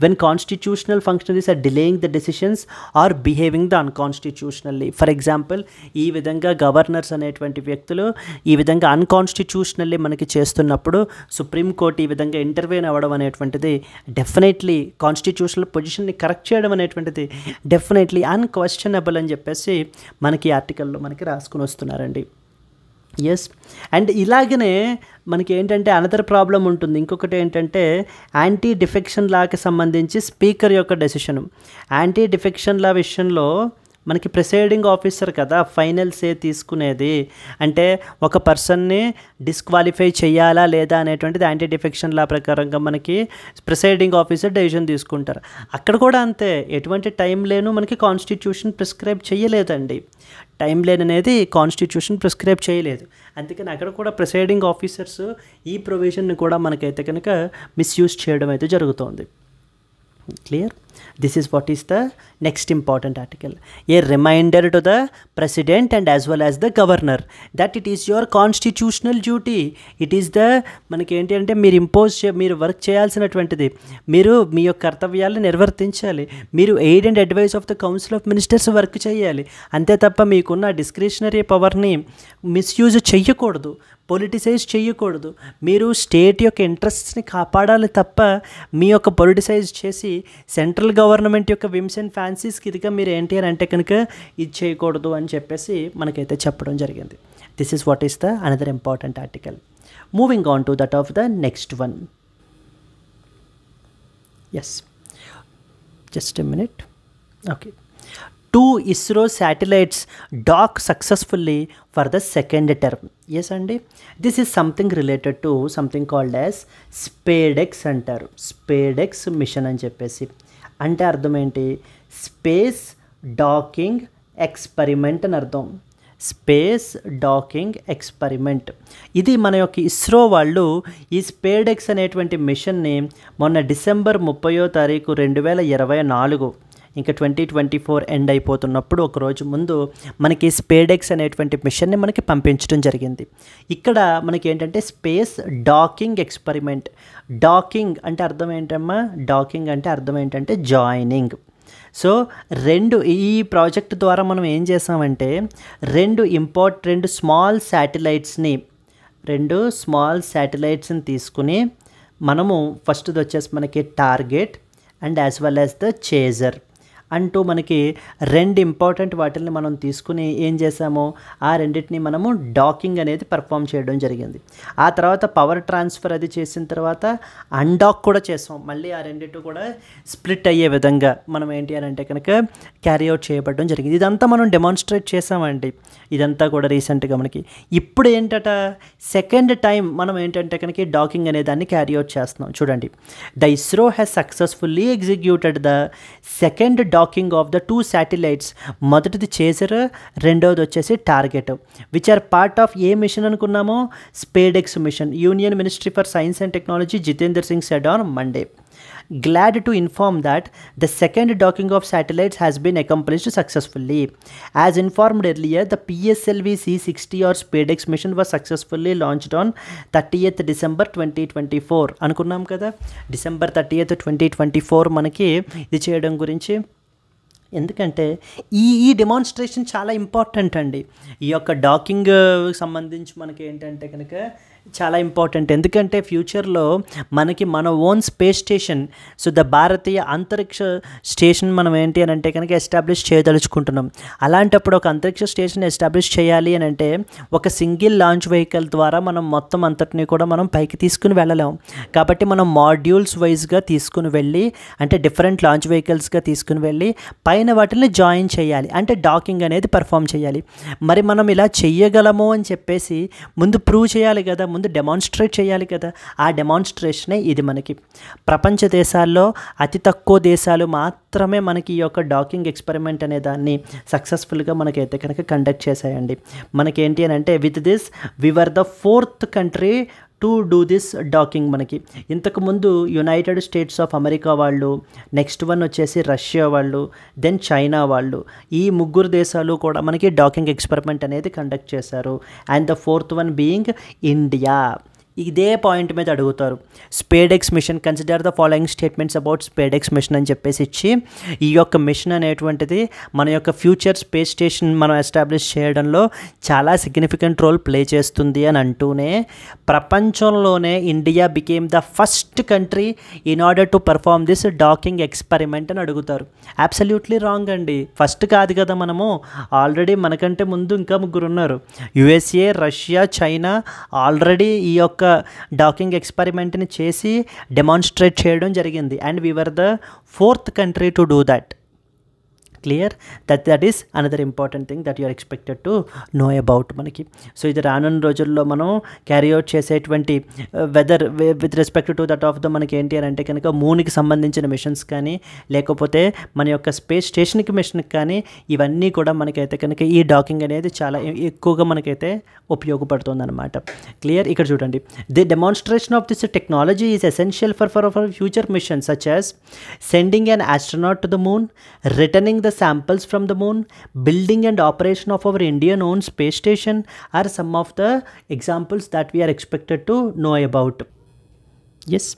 Speaker 2: when constitutional functionaries are delaying the decisions or behaving the unconstitutionally. For example, ఈ విధంగా governors అనేటువంటి వ్యక్తులు ఈ విధంగా అన్కాన్స్టిట్యూషనల్లీ మనకి చేస్తున్నప్పుడు సుప్రీంకోర్టు ఈ విధంగా ఇంటర్వ్యూన్ అవ్వడం అనేటువంటిది డెఫినెట్లీ కాన్స్టిట్యూషనల్ పొజిషన్ని కరెక్ట్ చేయడం అనేటువంటిది డెఫినెట్లీ అన్క్వశ్చనబుల్ అని చెప్పేసి మనకి ఆర్టికల్లో మనకి రాసుకుని వస్తున్నారండి. ఎస్, అండ్ ఇలాగనే మనకి ఏంటంటే అనదర్ ప్రాబ్లం ఉంటుంది. ఇంకొకటి ఏంటంటే యాంటీ డిఫెక్షన్ లాకి సంబంధించి స్పీకర్ యొక్క డెసిషను. యాంటీ డిఫెక్షన్ లా విషయంలో మనకి ప్రిసైడింగ్ ఆఫీసర్ కదా ఫైనల్ సే తీసుకునేది. అంటే ఒక పర్సన్ని డిస్క్వాలిఫై చేయాలా లేదా అనేటువంటిది యాంటీ డిఫెక్షన్ లా ప్రకారంగా మనకి ప్రిసైడింగ్ ఆఫీసర్ డెసిషన్ తీసుకుంటారు. అక్కడ కూడా అంతే, ఎటువంటి టైం లేను మనకి కాన్స్టిట్యూషన్ ప్రిస్క్రైబ్ చేయలేదండి. టైం లేన్ అనేది కాన్స్టిట్యూషన్ ప్రిస్క్రైబ్ చేయలేదు. అందుకని అక్కడ కూడా ప్రిసైడింగ్ ఆఫీసర్స్ ఈ ప్రొవిజన్ని కూడా మనకైతే కనుక మిస్యూజ్ చేయడం అయితే జరుగుతోంది. Clear? This is what is the next important article. A reminder to the president and as well as the governor that it is your constitutional duty. It is the మనకి ఏంటి అంటే మీరు వర్క్ చేయాల్సినటువంటిది, మీరు మీ యొక్క కర్తవ్యాలను నిర్వర్తించాలి, మీరు aid and advice of the council of ministers work చేయాలి. అంతే తప్ప మీకున్న డిస్క్రిషనరీ పవర్ని మిస్యూజ్ చెయ్యకూడదు, పొలిటిసైజ్ చేయకూడదు. మీరు స్టేట్ యొక్క ఇంట్రెస్ట్స్ని కాపాడాలి తప్ప మీ యొక్క పొలిటిసైజ్ చేసి సెంట్రల్ గవర్నమెంట్ యొక్క విమ్స్ అండ్ ఫ్యాన్సీస్కి ఇదిగా మీరు ఏంటి అని అంటే కనుక ఇది చేయకూడదు అని చెప్పేసి మనకైతే చెప్పడం జరిగింది. This is what is the another important article. Moving on to that of the next one. Yes, just a minute. Okay. 2 ISRO satellites dock successfully for the second term. Yes అండి, this is something related to something called as SpadeX అంటారు. SpadeX machine అని చెప్పేసి అంటే అర్థం ఏంటి? Space docking experiment అని అర్థం. Space docking experiment. ఇది మన యొక్క ఇస్రో వాళ్ళు ఈ స్పేడెక్స్ అనేటువంటి మిషన్ని మొన్న డిసెంబర్ 30వ తారీఖు 2024 ఇంకా 2024 ఎండ్ అయిపోతున్నప్పుడు ఒకరోజు ముందు మనకి స్పేడెక్స్ అనేటువంటి మిషన్ని మనకి పంపించడం జరిగింది. ఇక్కడ మనకి ఏంటంటే స్పేస్ డాకింగ్ ఎక్స్పెరిమెంట్. డాకింగ్ అంటే అర్థం ఏంటమ్మా? డాకింగ్ అంటే అర్థం ఏంటంటే జాయినింగ్. సో ఈ ప్రాజెక్ట్ ద్వారా మనం ఏం చేసామంటే రెండు స్మాల్ శాటిలైట్స్ని తీసుకుని మనము ఫస్ట్ది వచ్చేసి మనకి target and as well as the chaser అంటూ మనకి 2 ఇంపార్టెంట్ వాటిని మనం తీసుకుని ఏం చేసాము, ఆ రెండింటిని మనము డాకింగ్ అనేది పర్ఫామ్ చేయడం జరిగింది. ఆ తర్వాత పవర్ ట్రాన్స్ఫర్ అది చేసిన తర్వాత అన్డాక్ కూడా చేసాం. మళ్ళీ ఆ రెండింటి కూడా స్ప్లిట్ అయ్యే విధంగా మనం ఏంటి అని అంటే కనుక క్యారీ అవుట్ చేయబడడం జరిగింది. ఇదంతా మనం డెమాన్స్ట్రేట్ చేసామండి. ఇదంతా కూడా రీసెంట్గా మనకి ఇప్పుడు ఏంటట సెకండ్ టైం మనం ఏంటంటే కనుక డాకింగ్ అనే దాన్ని క్యారీ అవుట్ చేస్తున్నాం. చూడండి, the ISRO has successfully executed the second docking of the 2 satellites. మొదటిది చేజర్, రెండవది వచ్చేసి target, which are part of a mission అనుకున్నామో? SpaDeX mission. Union ministry for science and technology Jitendra Singh said on Monday. Glad to inform that the second docking of satellites has been accomplished successfully. As informed earlier, the PSLV C60 or SpadeX mission was successfully launched on 30th December 2024. అనుకున్నాం కదా, December 30th 2024 మనకి ఇది చేయడం గురించి. ఎందుకంటే ఈ demonstration చాలా important అండి. ఈ యొక్క డాకింగ్ సంబంధించి మనకి ఏంటంటే కనుక చాలా ఇంపార్టెంట్. ఎందుకంటే ఫ్యూచర్లో మనకి మన own space station, so the Bharatiya Antariksh station మనం ఏంటి అని అంటే కనుక ఎస్టాబ్లిష్ చేయదలుచుకుంటున్నాం. అలాంటప్పుడు ఒక అంతరిక్ష స్టేషన్ ఎస్టాబ్లిష్ చేయాలి అని అంటే ఒక సింగిల్ లాంచ్ వెహికల్ ద్వారా మనం మొత్తం అంతటిని కూడా మనం పైకి తీసుకుని వెళ్ళలేము. కాబట్టి మనం మాడ్యూల్స్ వైజ్గా తీసుకుని వెళ్ళి, అంటే డిఫరెంట్ లాంచ్ వెహికల్స్గా తీసుకుని వెళ్ళి పైన వాటిని జాయిన్ చేయాలి, అంటే డాకింగ్ అనేది పర్ఫామ్ చేయాలి. మరి మనం ఇలా చెయ్యగలము అని చెప్పేసి ముందు ప్రూవ్ చేయాలి కదా, ముందు డెమాన్స్ట్రేట్ చేయాలి కదా. ఆ డెమాన్స్ట్రేషనే ఇది. మనకి ప్రపంచ దేశాల్లో అతి తక్కువ దేశాలు మాత్రమే మనకి ఈ యొక్క డాకింగ్ ఎక్స్పెరిమెంట్ అనే దాన్ని సక్సెస్ఫుల్గా మనకైతే కనుక కండక్ట్ చేశాయండి. మనకేంటి అని అంటే with this we were the 4th country to do this docking. మనకి ఇంతకుముందు యునైటెడ్ స్టేట్స్ ఆఫ్ అమెరికా వాళ్ళు, నెక్స్ట్ వన్ వచ్చేసి రష్యా వాళ్ళు, దెన్ చైనా వాళ్ళు, ఈ ముగ్గురు దేశాలు కూడా మనకి డాకింగ్ ఎక్స్పెరిమెంట్ అనేది కండక్ట్ చేశారు. And the fourth one being India. ఇదే పాయింట్ మీద అడుగుతారు. SpaDeX mission, consider the following statements about SpaDeX mission అని చెప్పేసి ఇచ్చి, ఈ యొక్క మిషన్ అనేటువంటిది మన యొక్క ఫ్యూచర్ స్పేస్ స్టేషన్ మనం ఎస్టాబ్లిష్ చేయడంలో చాలా సిగ్నిఫికెంట్ రోల్ ప్లే చేస్తుంది అని అంటూనే, ప్రపంచంలోనే India became the first country in order to perform this docking experiment అని అడుగుతారు. అబ్సల్యూట్లీ రాంగ్ అండి. ఫస్ట్ కాదు కదా, మనము ఆల్రెడీ మనకంటే ముందు ఇంకా ముగ్గురు ఉన్నారు. యుఎస్ఏ, రష్యా, చైనా ఆల్రెడీ ఈ యొక్క డాకింగ్ ఎక్స్పెరిమెంట్ని చేసి డెమాన్స్ట్రేట్ చేయడం జరిగింది. And we were the fourth country to do that. Clear? That is another important thing that you are expected to know about మనకి. సో ఇది రానున్న రోజుల్లో మనం క్యారీ అవుట్ చేసేటువంటి whether with respect to that of the మనకి ఏంటి అని అంటే కనుక మూన్కి సంబంధించిన మిషన్స్ కానీ, లేకపోతే మన యొక్క స్పేస్ స్టేషన్కి మిషన్కి కానీ, ఇవన్నీ కూడా మనకైతే కనుక ఈ డాకింగ్ అనేది చాలా ఎక్కువగా మనకైతే ఉపయోగపడుతుంది అనమాట. క్లియర్? ఇక్కడ చూడండి, the demonstration of this technology is essential for future mission such as sending an astronaut to the moon, returning the samples from the moon, building and operation of our Indian owned space station are some of the examples that we are expected to know about. Yes.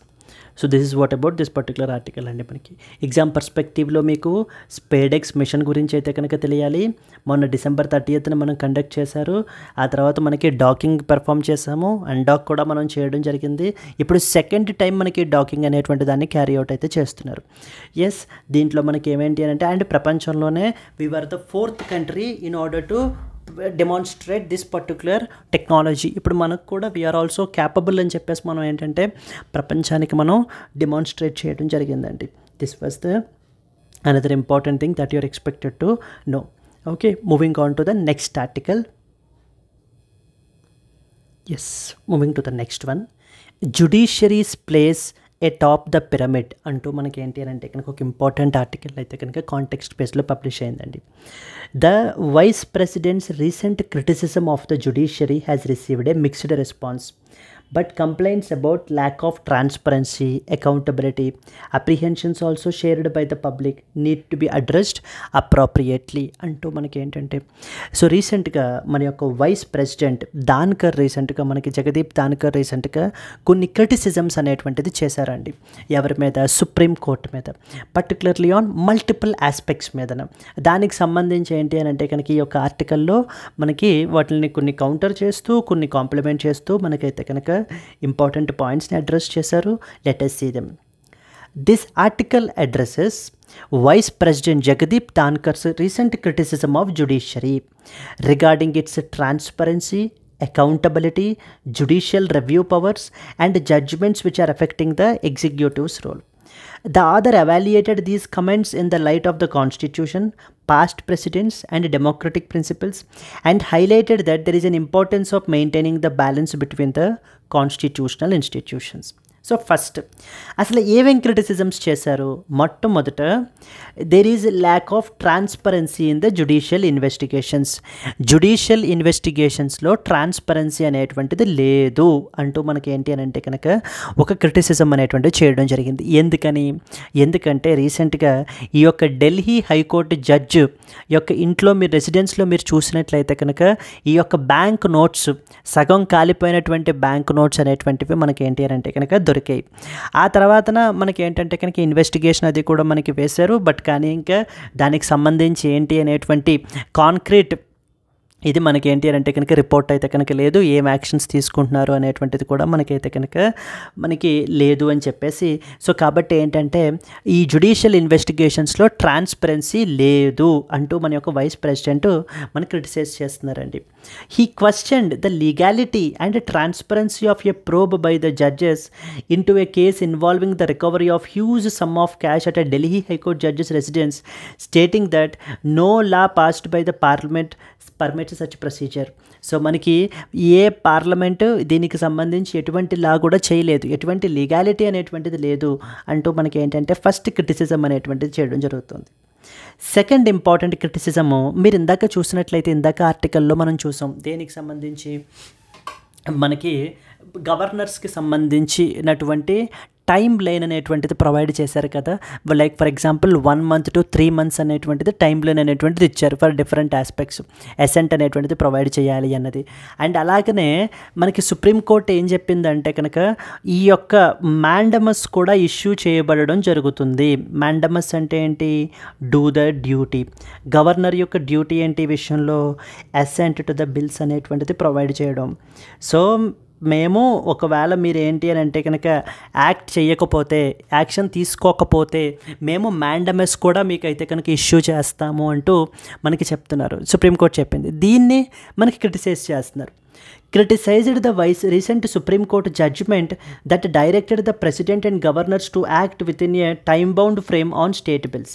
Speaker 2: So this is what about this particular article అండి. మనకి exam పర్స్పెక్టివ్లో మీకు SpaDeX mission గురించి అయితే కనుక తెలియాలి. మొన్న December 30th మనం conduct చేశారు. ఆ తర్వాత మనకి డాకింగ్ పెర్ఫామ్ చేసాము, అన్డాక్ కూడా మనం చేయడం జరిగింది. ఇప్పుడు సెకండ్ టైం మనకి డాకింగ్ అనేటువంటి దాన్ని క్యారీ అవుట్ అయితే చేస్తున్నారు. ఎస్, దీంట్లో మనకి ఏమేంటి అని అంటే, అండ్ ప్రపంచంలోనే we were the fourth country in order to demonstrate this particular technology. ఇప్పుడు మనకు కూడా వీఆర్ ఆల్సో క్యాపబుల్ అని చెప్పేసి మనం ఏంటంటే ప్రపంచానికి మనం డెమాన్స్ట్రేట్ చేయడం జరిగిందండి. This was the another important thing that you are expected to know. Okay, moving on to the next article. Yes, moving to the next one. Judiciary's place A top the pyramid అంటూ మనకి ఏంటి అని అంటే కనుక ఒక important article అయితే కనుక context బేస్లో పబ్లిష్ అయిందండి. The vice president's recent criticism of the judiciary has received a mixed response, but complaints about lack of transparency, accountability, apprehensions also shared by the public need to be addressed appropriately అంటూ మనకి ఏంటంటే, so రీసెంట్గా మన యొక్క vice president Dhankhar రీసెంట్గా మనకి జగదీప్ ధాన్కర్ రీసెంట్గా కొన్ని క్రిటిసిజమ్స్ అనేటువంటిది చేశారండి. ఎవరి మీద? సుప్రీం కోర్టు మీద, పర్టికులర్లీ ఆన్ మల్టిపుల్ ఆస్పెక్ట్స్ మీద. దానికి సంబంధించి ఏంటి అని అంటే కనుక ఈ యొక్క ఆర్టికల్లో మనకి వాటిని కొన్ని కౌంటర్ చేస్తూ, కొన్ని కాంప్లిమెంట్ చేస్తూ మనకైతే కనుక important points ni address chesaru. Let us see them. This article addresses Vice President Jagdeep Dhankar's recent criticism of judiciary regarding its transparency, accountability, judicial review powers and judgments which are affecting the executive's role. The author evaluated these comments in the light of the Constitution, past precedents and democratic principles, and highlighted that there is an importance of maintaining the balance between the constitutional institutions. So first అసలు ఏమేం criticisms చేశారు? మొట్టమొదట there is lack of transparency in the judicial investigations. Judicial ఇన్వెస్టిగేషన్స్లో transparency అనేటువంటిది లేదు అంటూ మనకి ఏంటి అని అంటే కనుక ఒక క్రిటిసిజం అనేటువంటిది చేయడం జరిగింది. ఎందుకంటే రీసెంట్గా ఈ యొక్క ఢిల్లీ హైకోర్టు జడ్జ్ యొక్క ఇంట్లో మీరు రెసిడెన్స్లో మీరు చూసినట్లయితే కనుక ఈ యొక్క బ్యాంక్ నోట్స్, సగం కాలిపోయినటువంటి బ్యాంక్ నోట్స్ అనేటువంటివి మనకి ఏంటి అని అంటే కనుక దొరికాయి. ఆ తర్వాతన మనకి ఏంటంటే కనుక ఇన్వెస్టిగేషన్ అది కూడా మనకి వేశారు. బట్ కానీ ఇంకా దానికి సంబంధించి ఏంటి అనేటువంటి కాంక్రీట్ ఇది మనకి ఏంటి అంటే కనుక రిపోర్ట్ అయితే కనుక లేదు. ఏం యాక్షన్స్ తీసుకుంటున్నారు అనేటువంటిది కూడా మనకైతే కనుక మనకి లేదు అని చెప్పేసి, సో కాబట్టి ఏంటంటే ఈ జుడిషియల్ ఇన్వెస్టిగేషన్స్లో ట్రాన్స్పరెన్సీ లేదు అంటూ మన యొక్క వైస్ ప్రెసిడెంట్ మనకి క్రిటిసైజ్ చేస్తున్నారండి. He questioned the legality and transparency of a probe by the judges in to a case involving the recovery of huge sum of cash at a Delhi high court judges residence, stating that no law passed by the parliament permits such procedure. So మనకి ఏ parliament దీనికి సంబంధించి ఎటువంటి లా కూడా చేయలేదు, ఎటువంటి legality అనేటువంటిది లేదు అంటూ మనకి ఏంటంటే ఫస్ట్ క్రిటిసిజం అనేటువంటిది చేయడం జరుగుతుంది. సెకండ్ ఇంపార్టెంట్ క్రిటిసిజము మీరు ఇందాక చూసినట్లయితే ఇందాక ఆర్టికల్లో మనం చూసాం. దేనికి సంబంధించి మనకి గవర్నర్స్కి సంబంధించినటువంటి టైం లైన్ అనేటువంటిది ప్రొవైడ్ చేశారు కదా. Like for example 1 month to 3 months అనేటువంటిది టైం లైన్ అనేటువంటిది ఇచ్చారు ఫర్ డిఫరెంట్ ఆస్పెక్ట్స్. అసెంట్ అనేటువంటిది ప్రొవైడ్ చేయాలి అన్నది. అండ్ అలాగనే మనకి సుప్రీంకోర్టు ఏం చెప్పిందంటే కనుక ఈ యొక్క మ్యాండమస్ కూడా ఇష్యూ చేయబడడం జరుగుతుంది. మ్యాండమస్ అంటే ఏంటి? Do the duty. గవర్నర్ యొక్క డ్యూటీ ఏంటి ఈ విషయంలో? అసెంట్ టు ద బిల్స్ అనేటువంటిది ప్రొవైడ్ చేయడం. సో మేము ఒకవేళ మీరు ఏంటి అని అంటే కనుక యాక్ట్ చేయకపోతే, యాక్షన్ తీసుకోకపోతే మేము మ్యాండమస్ కూడా మీకు అయితే కనుక ఇష్యూ చేస్తాము అంటూ మనకి చెప్తున్నారు. సుప్రీంకోర్టు చెప్పింది. దీన్ని మనకి క్రిటిసైజ్ చేస్తున్నారు. Criticized the recent Supreme Court judgment that directed the President and Governors to act within a time-bound frame on state bills.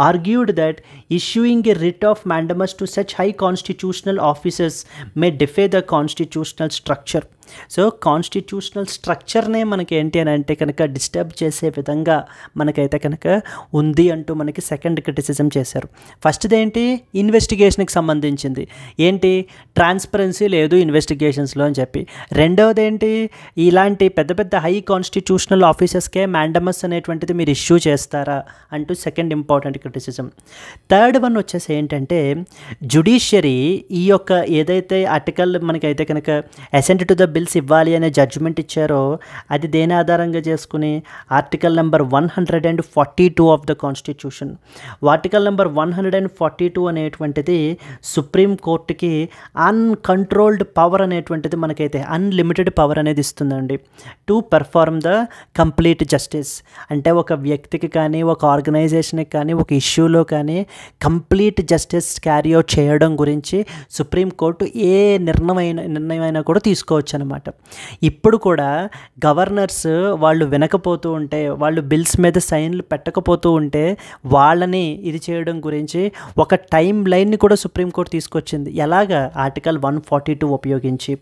Speaker 2: Argued that issuing a writ of mandamus to such high constitutional officers may defy the constitutional structure. So constitutional స్ట్రక్చర్నే మనకి ఏంటి అని అంటే కనుక disturb చేసే విధంగా మనకైతే కనుక ఉంది అంటూ మనకి సెకండ్ క్రిటిసిజం చేశారు. ఫస్ట్ది ఏంటి? ఇన్వెస్టిగేషన్కి సంబంధించింది. ఏంటి? ట్రాన్స్పరెన్సీ లేదు ఇన్వెస్టిగేషన్స్లో అని చెప్పి. రెండవది ఏంటి? ఇలాంటి పెద్ద పెద్ద హై కాన్స్టిట్యూషనల్ ఆఫీసర్స్కే మ్యాండమస్ అనేటువంటిది మీరు ఇష్యూ చేస్తారా అంటూ second important criticism. Third one వచ్చేసి ఏంటంటే జ్యుడిషియరీ ఈ యొక్క ఏదైతే ఆర్టికల్ మనకైతే కనుక అసెంట్ టు ద బిల్స్ ఇవ్వాలి అనే జడ్జిమెంట్ ఇచ్చారో అది దేని ఆధారంగా చేసుకుని? Article number 142 of the constitution. Article number 142 అనేటువంటిది సుప్రీంకోర్టుకి అన్కంట్రోల్డ్ పవర్ అనేటువంటిది మనకైతే అన్లిమిటెడ్ పవర్ అనేది ఇస్తుందండి to perform the complete justice. అంటే ఒక వ్యక్తికి కానీ, ఒక ఆర్గనైజేషన్కి కానీ, ఒక ఇష్యూలో కానీ కంప్లీట్ జస్టిస్ క్యారీ అవుట్ చేయడం గురించి సుప్రీంకోర్టు ఏ నిర్ణయమైనా కూడా తీసుకోవచ్చు అనమాట. ఇప్పుడు కూడా గవర్నర్స్ వాళ్ళు వినకపోతూ ఉంటే, వాళ్ళు బిల్స్ మీద సైన్లు పెట్టకపోతూ ఉంటే వాళ్ళని ఇది చేయడం గురించి ఒక టైం లైన్ని కూడా సుప్రీంకోర్టు తీసుకొచ్చింది. ఎలాగా? ఆర్టికల్ 142 ఉపయోగించి.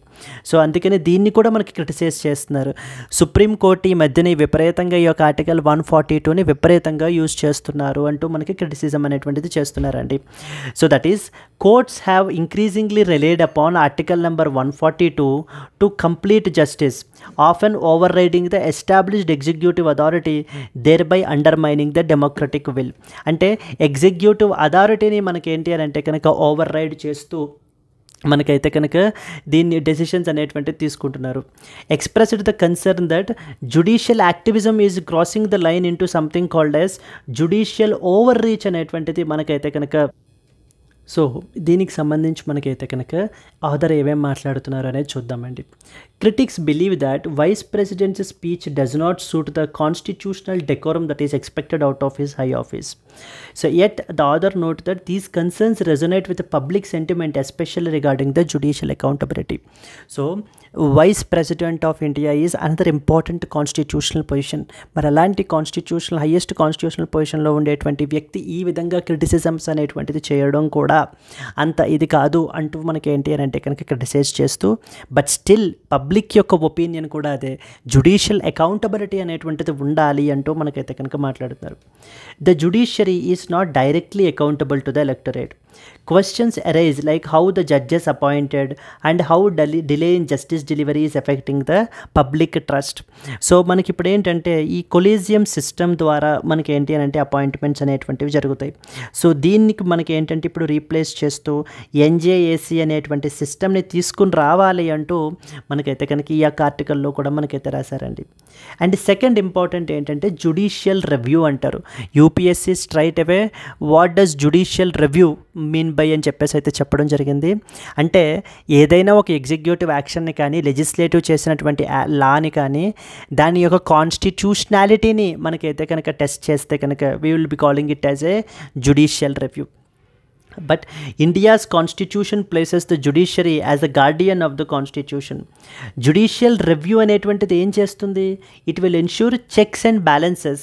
Speaker 2: సో అందుకని దీన్ని కూడా మనకి క్రిటిసైజ్ చేస్తున్నారు. సుప్రీంకోర్టు ఈ మధ్యన విపరీతంగా ఈ యొక్క ఆర్టికల్ 142ని విపరీతంగా యూజ్ చేస్తున్నారు అంటూ మనకి క్రిటిసిజం అనేటువంటిది చేస్తున్నారండి. So that is courts have increasingly relied upon article number 142 to complete justice, often overriding the established executive authority, thereby undermining the democratic will. అంటే ఎగ్జిక్యూటివ్ అథారిటీని మనకేంటి అని అంటే కనుక ఓవర్ రైడ్ చేస్తూ మనకైతే కనుక దీన్ని డెసిషన్స్ అనేటువంటిది తీసుకుంటున్నారు. Expressed the concern that judicial activism is crossing the line into something called as judicial over reach అనేటువంటిది మనకైతే కనుక. సో దీనికి సంబంధించి మనకైతే కనుక ఆథర్ ఏమేం మాట్లాడుతున్నారు అనేది చూద్దామండి. Critics believe that vice president's speech does not suit the constitutional decorum that is expected out of his high office. So yet the author note that these concerns resonate with the public sentiment, especially regarding the judicial accountability. So vice president of India is another important constitutional position. మరి అలాంటి constitutional highest constitutional పొజిషన్లో ఉండేటువంటి వ్యక్తి ఈ విధంగా criticisms అనేటువంటిది చేయడం కూడా అంత ఇది కాదు అంటూ మనకి ఏంటి అని అంటే కనుక క్రిటిసైజ్ చేస్తూ, బట్ స్టిల్ పబ్లిక్ యొక్క ఒపీనియన్ కూడా అదే, జుడిషియల్ అకౌంటబిలిటీ అనేటువంటిది ఉండాలి అంటూ మనకైతే కనుక మాట్లాడుతున్నారు. The judiciary is not directly accountable to the electorate. Questions arise like how the judges appointed and how delay in justice delivery is affecting the public trust. So మనకి ఇప్పుడు ఏంటంటే ఈ కొలీజియం సిస్టమ్ ద్వారా మనకి ఏంటి అని అంటే అపాయింట్మెంట్స్ అనేటువంటివి జరుగుతాయి. సో దీనికి మనకి ఏంటంటే ఇప్పుడు రీప్లేస్ చేస్తూ ఎన్జేఏసీ అనేటువంటి సిస్టమ్ని తీసుకుని రావాలి అంటూ మనకైతే కనుక ఈ యొక్క ఆర్టికల్లో కూడా మనకైతే రాశారండి. అండ్ సెకండ్ ఇంపార్టెంట్ ఏంటంటే జుడిషియల్ రివ్యూ అంటారు. UPSC straight away what does judicial review mean by అని చెప్పేసి అయితే చెప్పడం జరిగింది. అంటే ఏదైనా ఒక ఎగ్జిక్యూటివ్ యాక్షన్ని కానీ, లెజిస్లేటివ్ చేసినటువంటి లాని కానీ, దాని యొక్క కాన్స్టిట్యూషనాలిటీని మనకైతే కనుక టెస్ట్ చేస్తే కనుక we will be calling it as a judicial review. But India's constitution places the judiciary as the guardian of the constitution. Judicial review అనేటువంటిది ఏం చేస్తుంది? It will ensure checks and balances,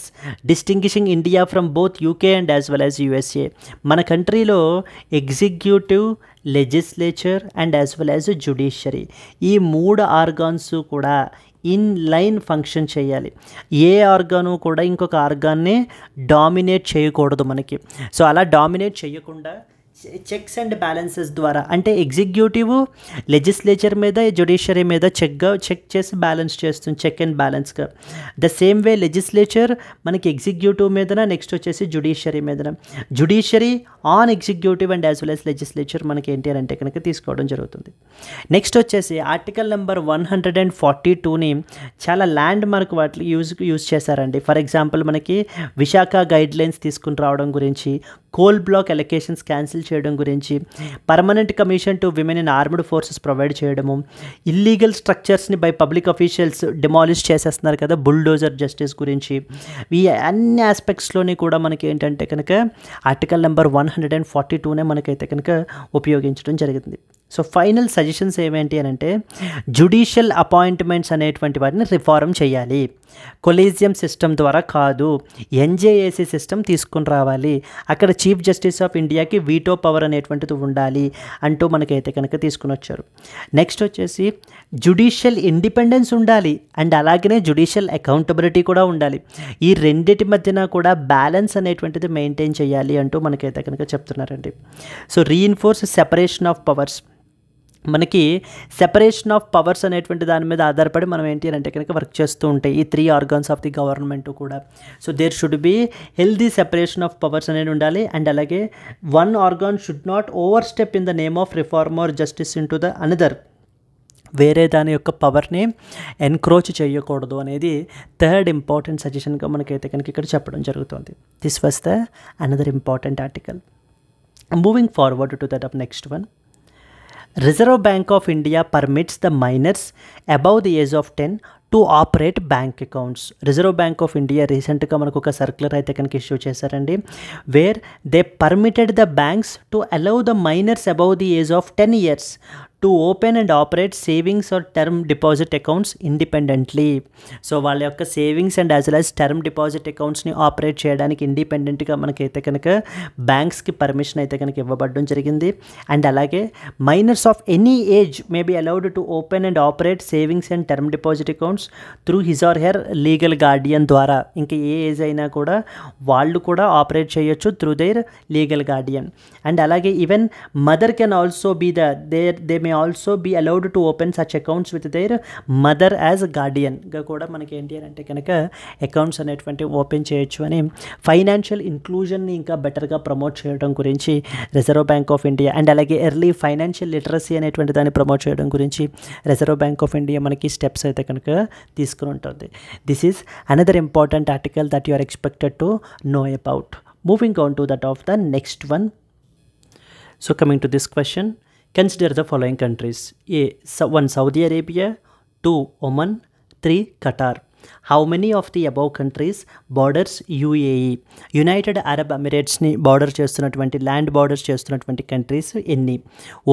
Speaker 2: distinguishing India from both UK and as well as USA. మన కంట్రీలో executive, legislature and as well as judiciary ఈ మూడు organs కూడా in line function చేయాలి. ఏ organ కూడా ఇంకొక ఆర్గాన్ని డామినేట్ చేయకూడదు మనకి. సో అలా డామినేట్ చేయకుండా చెక్స్ అండ్ బ్యాలెన్సెస్ ద్వారా, అంటే ఎగ్జిక్యూటివ్ లెజిస్లేచర్ మీద జ్యుడిషియరీ మీద చెక్ చేసి బ్యాలెన్స్ చేస్తుంది, చెక్ అండ్ బ్యాలెన్స్గా. ద సేమ్ వే లెజిస్లేచర్ మనకి ఎగ్జిక్యూటివ్ మీదన, నెక్స్ట్ వచ్చేసి జ్యుడిషియరీ మీదన, judiciary on executive and as well as legislature మనకి ఏంటి అని అంటే కనుక తీసుకోవడం జరుగుతుంది. నెక్స్ట్ వచ్చేసి ఆర్టికల్ నెంబర్ 142ని చాలా ల్యాండ్ మార్క్ వాటి యూజ్ చేశారండి. ఫర్ ఎగ్జాంపుల్ మనకి విశాఖ గైడ్లైన్స్ తీసుకుని రావడం గురించి, కోల్ బ్లాక్ ఎలొకేషన్స్ క్యాన్సిల్ చేయడం గురించి, permanent commission to women in armed forces provide చేయడము, ఇల్లీగల్ స్ట్రక్చర్స్ని బై పబ్లిక్ అఫీషియల్స్ డిమాలిష్ చేసేస్తున్నారు కదా, బుల్డోజర్ జస్టిస్ గురించి, ఈ అన్ని ఆస్పెక్ట్స్లోని కూడా మనకి ఏంటంటే కనుక ఆర్టికల్ నెంబర్ 142నే మనకైతే కనుక ఉపయోగించడం జరిగింది. సో ఫైనల్ సజెషన్స్ ఏమేంటి అని అంటే, జ్యుడిషియల్ అపాయింట్మెంట్స్ అనేటువంటి వాటిని రిఫార్మ్ చేయాలి, కొలీజియం సిస్టమ్ ద్వారా కాదు, ఎన్జేఏసీ సిస్టమ్ తీసుకుని రావాలి, అక్కడ చీఫ్ జస్టిస్ ఆఫ్ ఇండియాకి వీటో పవర్ అనేటువంటిది ఉండాలి అంటూ మనకైతే కనుక తీసుకుని వచ్చారు. నెక్స్ట్ వచ్చేసి జ్యుడిషియల్ ఇండిపెండెన్స్ ఉండాలి అండ్ అలాగనే జ్యుడిషియల్ అకౌంటబిలిటీ కూడా ఉండాలి. ఈ రెండిటి మధ్యన కూడా బ్యాలెన్స్ అనేటువంటిది మెయింటైన్ చేయాలి అంటూ మనకైతే కనుక చెప్తున్నారండి. So reinforce separation of powers, మనకి సెపరేషన్ ఆఫ్ పవర్స్ అనేటువంటి దాని మీద ఆధారపడి మనం ఏంటి అంటే కనుక వర్క్ చేస్తూ ఉంటాయి ఈ 3 ఆర్గాన్స్ ఆఫ్ ది గవర్నమెంట్ కూడా. So there should be healthy separation of powers అనేది ఉండాలి. అండ్ అలాగే one organ should not overstep in the name of reform or justice in to the another, వేరే దాని యొక్క పవర్ని ఎన్క్రోచ్ చేయకూడదు అనేది థర్డ్ ఇంపార్టెంట్ సజెషన్గా మనకైతే కనుక ఇక్కడ చెప్పడం జరుగుతుంది. This was the another important article. Moving forward to that of next one. Reserve Bank of India permits the minors above the age of 10 to operate bank accounts. Reserve bank of India రీసెంట్గా మనకు ఒక circular అయితే కనుక issue చేశారండి, where they permitted the banks to allow the minors above the age of 10 years to open and operate savings or term deposit accounts independently. So వాళ్ళ యొక్క savings and as well as term deposit అకౌంట్స్ని operate చేయడానికి ఇండిపెండెంట్గా మనకైతే కనుక బ్యాంక్స్కి permission అయితే కనుక ఇవ్వబడడం జరిగింది. అండ్ అలాగే minors of any age may be allowed to open and operate savings and term deposit accounts through his or her legal guardian ద్వారా. ఇంకా ఏ ఏజ్ అయినా కూడా వాళ్ళు కూడా ఆపరేట్ చేయొచ్చు through their legal guardian. And అలాగే even mother can also be they may also be allowed to open such accounts with their mother as గార్డియన్గా కూడా మనకి ఏంటి అంటే కనుక అకౌంట్స్ అనేటువంటి ఓపెన్ చేయొచ్చు అని ఫైనాన్షియల్ ఇంక్లూజన్ని ఇంకా బెటర్గా ప్రమోట్ చేయడం గురించి Reserve bank of India and అలాగే ఎర్లీ ఫైనాన్షియల్ లిటరసీ అనేటువంటి దాన్ని ప్రమోట్ చేయడం గురించి రిజర్వ్ బ్యాంక్ ఆఫ్ ఇండియా మనకి స్టెప్స్ అయితే కనుక తీసుకుని ఉంటుంది. This is another important article that you are expected to know about. Moving on to that of the next one. So coming to this question, consider the following countries. A. 1 Saudi Arabia, 2 Oman, 3 Qatar. How many of the above countries borders UAE? United Arab ఎమిరేట్స్ని border చేస్తున్నటువంటి land borders చేస్తున్నటువంటి countries ఎన్ని?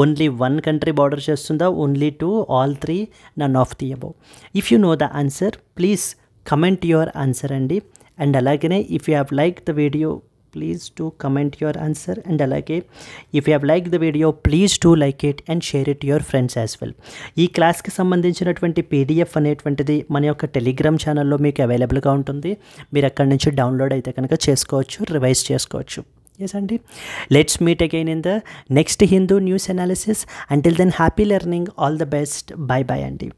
Speaker 2: Only 1 country border చేస్తుందా, only 2, all 3, none of the above? If you know the answer please comment your answer అండి. And అలాగనే if you have like the video please do comment your answer, and alage if you have liked the video please do like it and share it to your friends as well. ఈ క్లాస్కి సంబంధించినటువంటి PDF అనేటువంటిది మన యొక్క Telegram ఛానల్లో మీకు అవైలబుల్గా ఉంటుంది. మీరు అక్కడి నుంచి డౌన్లోడ్ అయితే కనుక చేసుకోవచ్చు, రివైజ్ చేసుకోవచ్చు. ఎస్ అండి, let's meet again in the next Hindu news analysis. Until then happy learning, all the best, bye bye అండి.